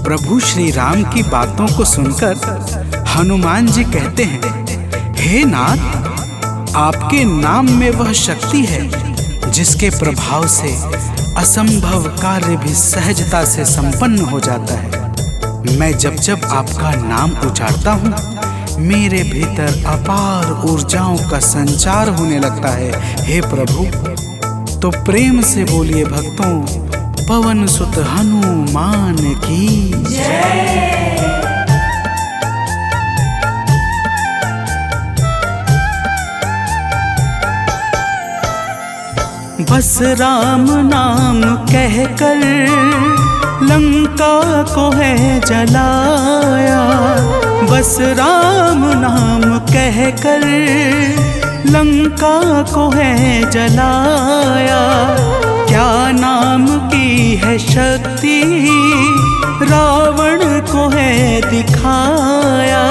प्रभु श्री राम की बातों को सुनकर हनुमान जी कहते हैं, हे नाथ, आपके नाम में वह शक्ति है जिसके प्रभाव से असंभव कार्य भी सहजता से संपन्न हो जाता है। मैं जब जब आपका नाम उच्चारता हूँ, मेरे भीतर अपार ऊर्जाओं का संचार होने लगता है। हे प्रभु, तो प्रेम से बोलिए भक्तों, पवन सुत हनुमान की जय। बस राम नाम कहकर लंका को है जलाया। बस राम नाम कहकर लंका को है जलाया। क्या नाम की है शक्ति रावण को है दिखाया।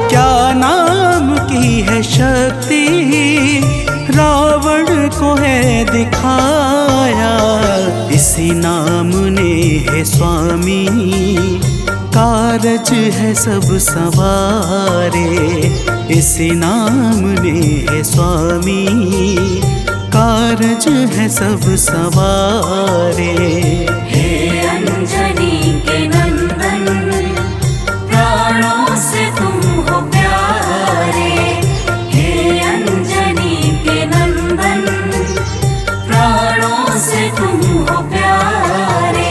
क्या नाम की है शक्ति रावण को है दिखाया। इसी नाम ने है स्वामी कारज है सब सवारे। इसी नाम ने है स्वामी कारज है सब सवारे। हे अंजनी के नंदन, प्राणों से तुम हो प्यारे। हे अंजनी के नंदन, प्राणों से तुम हो प्यारे।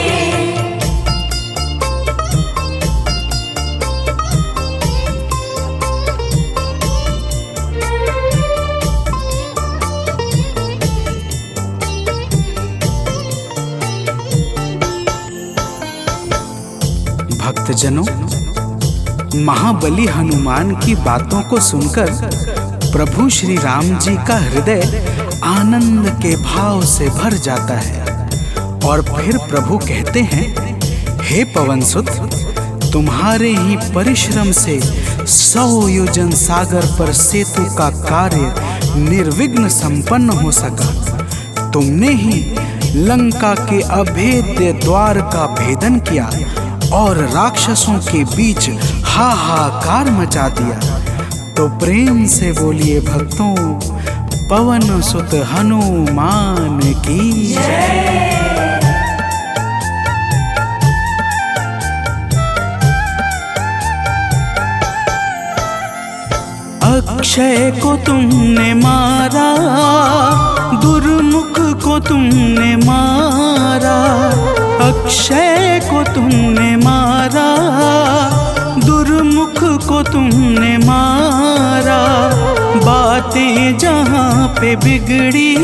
भक्तजनों, महाबली हनुमान की बातों को सुनकर प्रभु श्री राम जी का हृदय आनंद के भाव से भर जाता है। और फिर प्रभु कहते हैं, हे पवन सुत, तुम्हारे ही परिश्रम से 100 योजन सागर पर सेतु का कार्य निर्विघ्न संपन्न हो सका। तुमने ही लंका के अभेद्य द्वार का भेदन किया और राक्षसों के बीच हाहाकार मचा दिया। तो प्रेम से बोलिए भक्तों, पवन सुत हनुमान की जय। अक्षय को तुमने मारा, दुर्मुख को तुमने मारा। अक्षय को तुमने मारा, दुर्मुख को तुमने मारा। बातें जहाँ पे बिगड़ी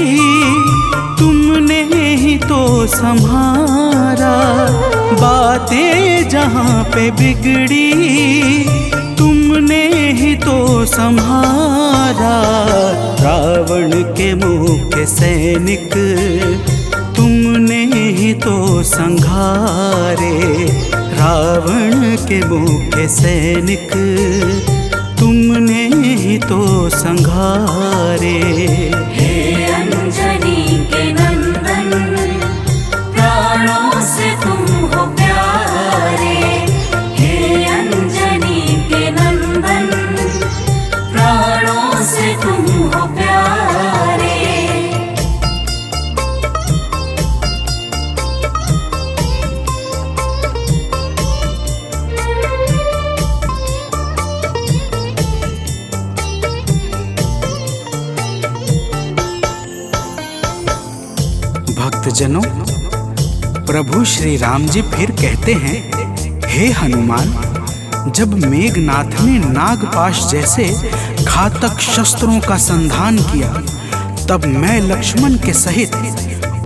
तुमने ही तो संभारा। बातें जहाँ पे बिगड़ी तुमने ही तो संहारा। रावण के मुख्य सैनिक तुमने ही तो संघारे। रावण के मुख्य सैनिक तुमने ही तो संघारे। हे अंजनी के नंदन, प्राणों से तुम हो प्यारे। हे अंजनी के नंदन, प्राणों से तुम हो प्यारे। भक्तजनों, प्रभु श्री राम जी फिर कहते हैं, हे हनुमान, जब मेघनाथ ने नागपाश जैसे घातक शस्त्रों का संधान किया, तब मैं लक्ष्मण के सहित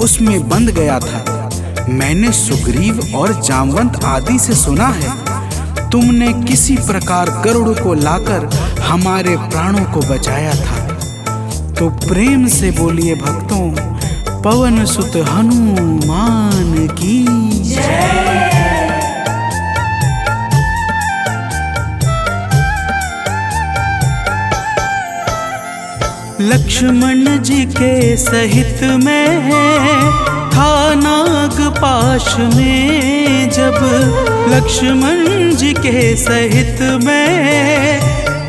उसमें बंध गया था। मैंने सुग्रीव और जामवंत आदि से सुना है, तुमने किसी प्रकार गरुड़ को लाकर हमारे प्राणों को बचाया था। तो प्रेम से बोलिए भक्तों, पवन सुत हनुमान की जय। लक्ष्मण जी के सहित में था नागपाश में जब। लक्ष्मण जी के सहित में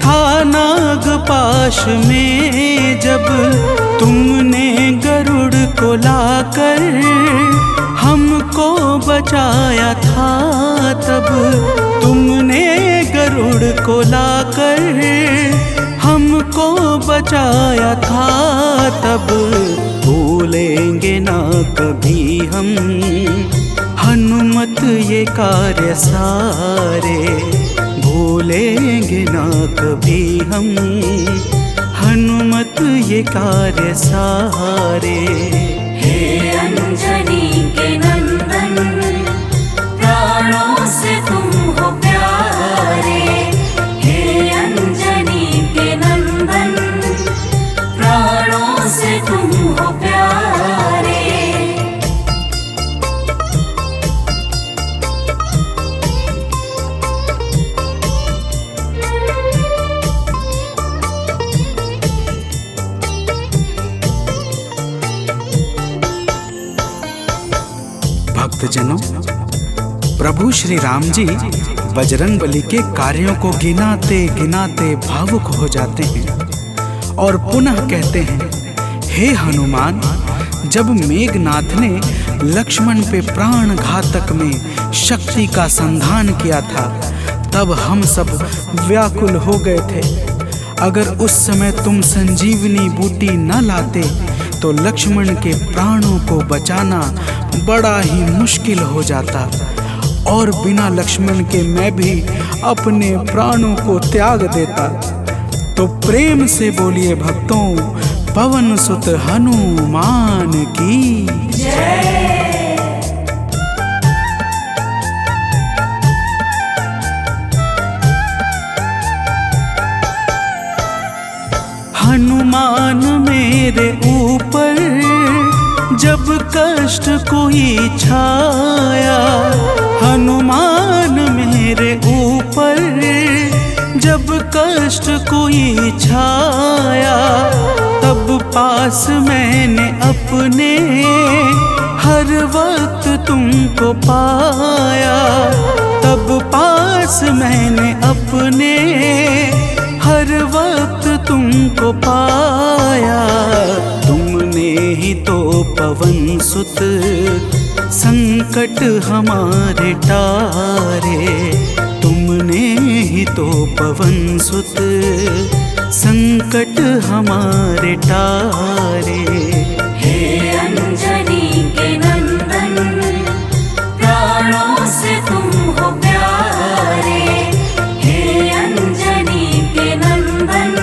था नागपाश में जब। तुमने गरुड़ को लाकर हमको बचाया था तब। तुमने गरुड़ को लाकर हमको बचाया था तब। भूलेंगे ना कभी हम हनुमत ये कार्य सारे। भूलेंगे ना कभी हम हनुमत ये कार्य सारे। हे अंजनी के नंदन, प्राणों से तुम हो प्यारे। हे अंजनी के नंदन, प्राणों से तुम हो प्यारे। भक्तजनों, प्रभु श्री राम जी बजरंगबली के कार्यों को गिनाते गिनाते भावुक हो जाते हैं और पुनः कहते हैं, हे हनुमान, जब मेघनाथ ने लक्ष्मण पे प्राण घातक में शक्ति का संधान किया था, तब हम सब व्याकुल हो गए थे। अगर उस समय तुम संजीवनी बूटी न लाते तो लक्ष्मण के प्राणों को बचाना बड़ा ही मुश्किल हो जाता और बिना लक्ष्मण के मैं भी अपने प्राणों को त्याग देता। तो प्रेम से बोलिए भक्तों, पवन सुत हनुमान की जय। हनुमान मेरे ऊपर जब कष्ट कोई छाया। हनुमान मेरे कष्ट कोई छाया, तब पास मैंने अपने हर वक्त तुमको पाया। तब पास मैंने अपने हर वक्त तुमको पाया। तुमने ही तो पवन सुत संकट हमारे टारे। तुमने ही तो पवन सुत संकट हमारे टारे। हे अंजनी के नंदन, प्राणों से तुम हो प्यारे। हे अंजनी के नंदन,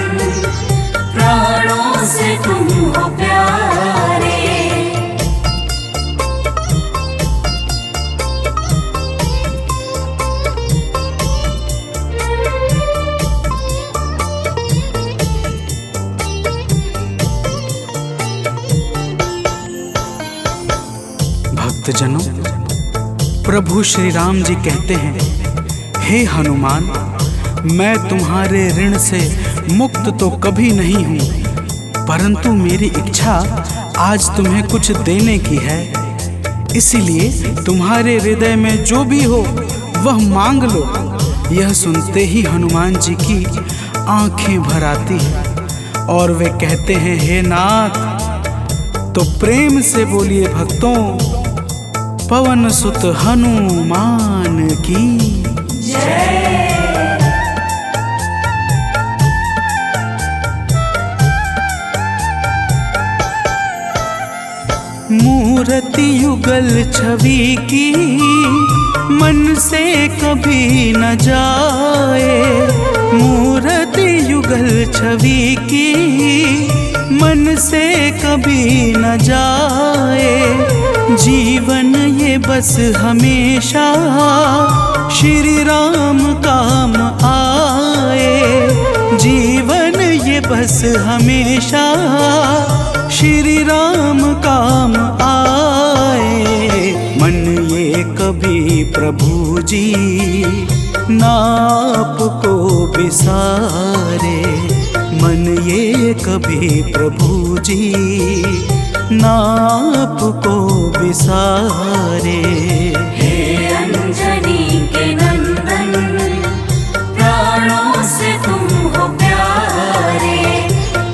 प्राणों से तुम हो प्यारे। भक्तजनों, प्रभु श्री राम जी कहते हैं, हे हनुमान, मैं तुम्हारे ऋण से मुक्त तो कभी नहीं हूँ, परंतु मेरी इच्छा आज तुम्हें कुछ देने की है। इसीलिए तुम्हारे हृदय में जो भी हो वह मांग लो। यह सुनते ही हनुमान जी की आंखें भर आती हैं और वे कहते हैं, हे नाथ। तो प्रेम से बोलिए भक्तों, पवन सुत हनुमान की जय। मूर्ति युगल छवि की मन से कभी न जाए। मूर्ति युगल छवि की मन से कभी न जाए। जीवन ये बस हमेशा श्री राम काम आए। जीवन ये बस हमेशा श्री राम काम आए। मन ये कभी प्रभु जी नाप को बिसारे। मन ये कभी प्रभु जी नाप को बिसारे। हे अंजनी के नंदन, प्राणों से तुम हो प्यारे।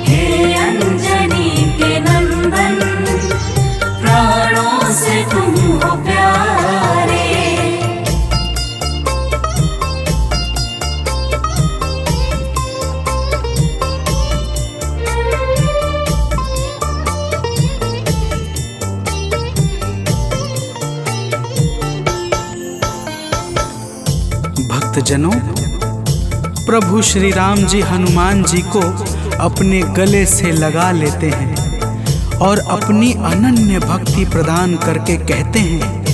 हे अंजनी के नंदन, प्राणों से तुम हो प्यारे। भक्तजनों, प्रभु श्री राम जी हनुमान जी को अपने गले से लगा लेते हैं और अपनी अनन्य भक्ति प्रदान करके कहते हैं,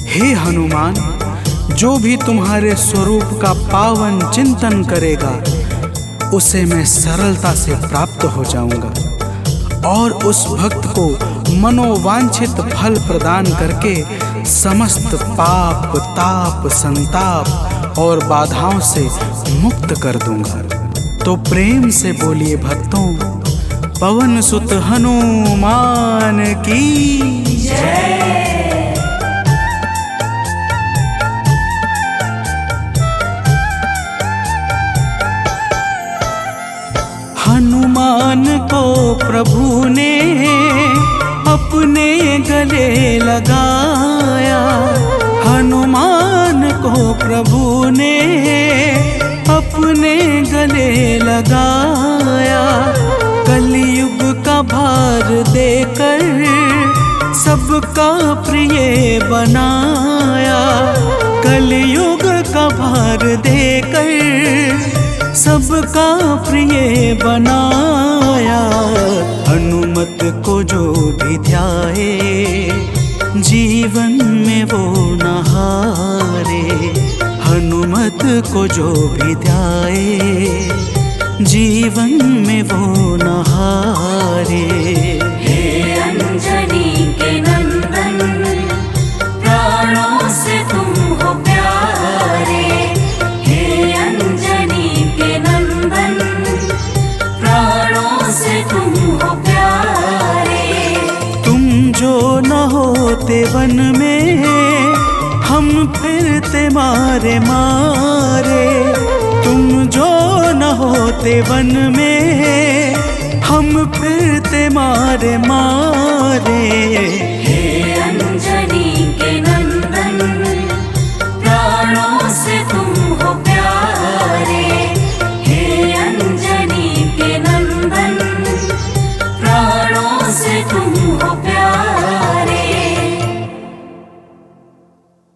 हे हनुमान, जो भी तुम्हारे स्वरूप का पावन चिंतन करेगा उसे मैं सरलता से प्राप्त हो जाऊंगा और उस भक्त को मनोवांछित फल प्रदान करके समस्त पाप, ताप, संताप और बाधाओं से मुक्त कर दूंगा। तो प्रेम से बोलिए भक्तों, पवन सुत हनुमान की जय। हनुमान को प्रभु ने अपने गले लगाया। हनुमान को प्रभु ने अपने गले लगाया। कलयुग का भार देकर सबका प्रिय बनाया। कलयुग का भार देकर सबका प्रिय बनाया। हनुमत को जो भी ध्याए जीवन में वो न हारे। हनुमत को जो भी ध्याए जीवन में वो न हारे। हे अंजनी के नंदन, प्राणों से तुम हो प्यारे। हे अंजनी के नंदन, फिरते मारे मारे। तुम जो न होते वन में, हम फिरते मारे मारे।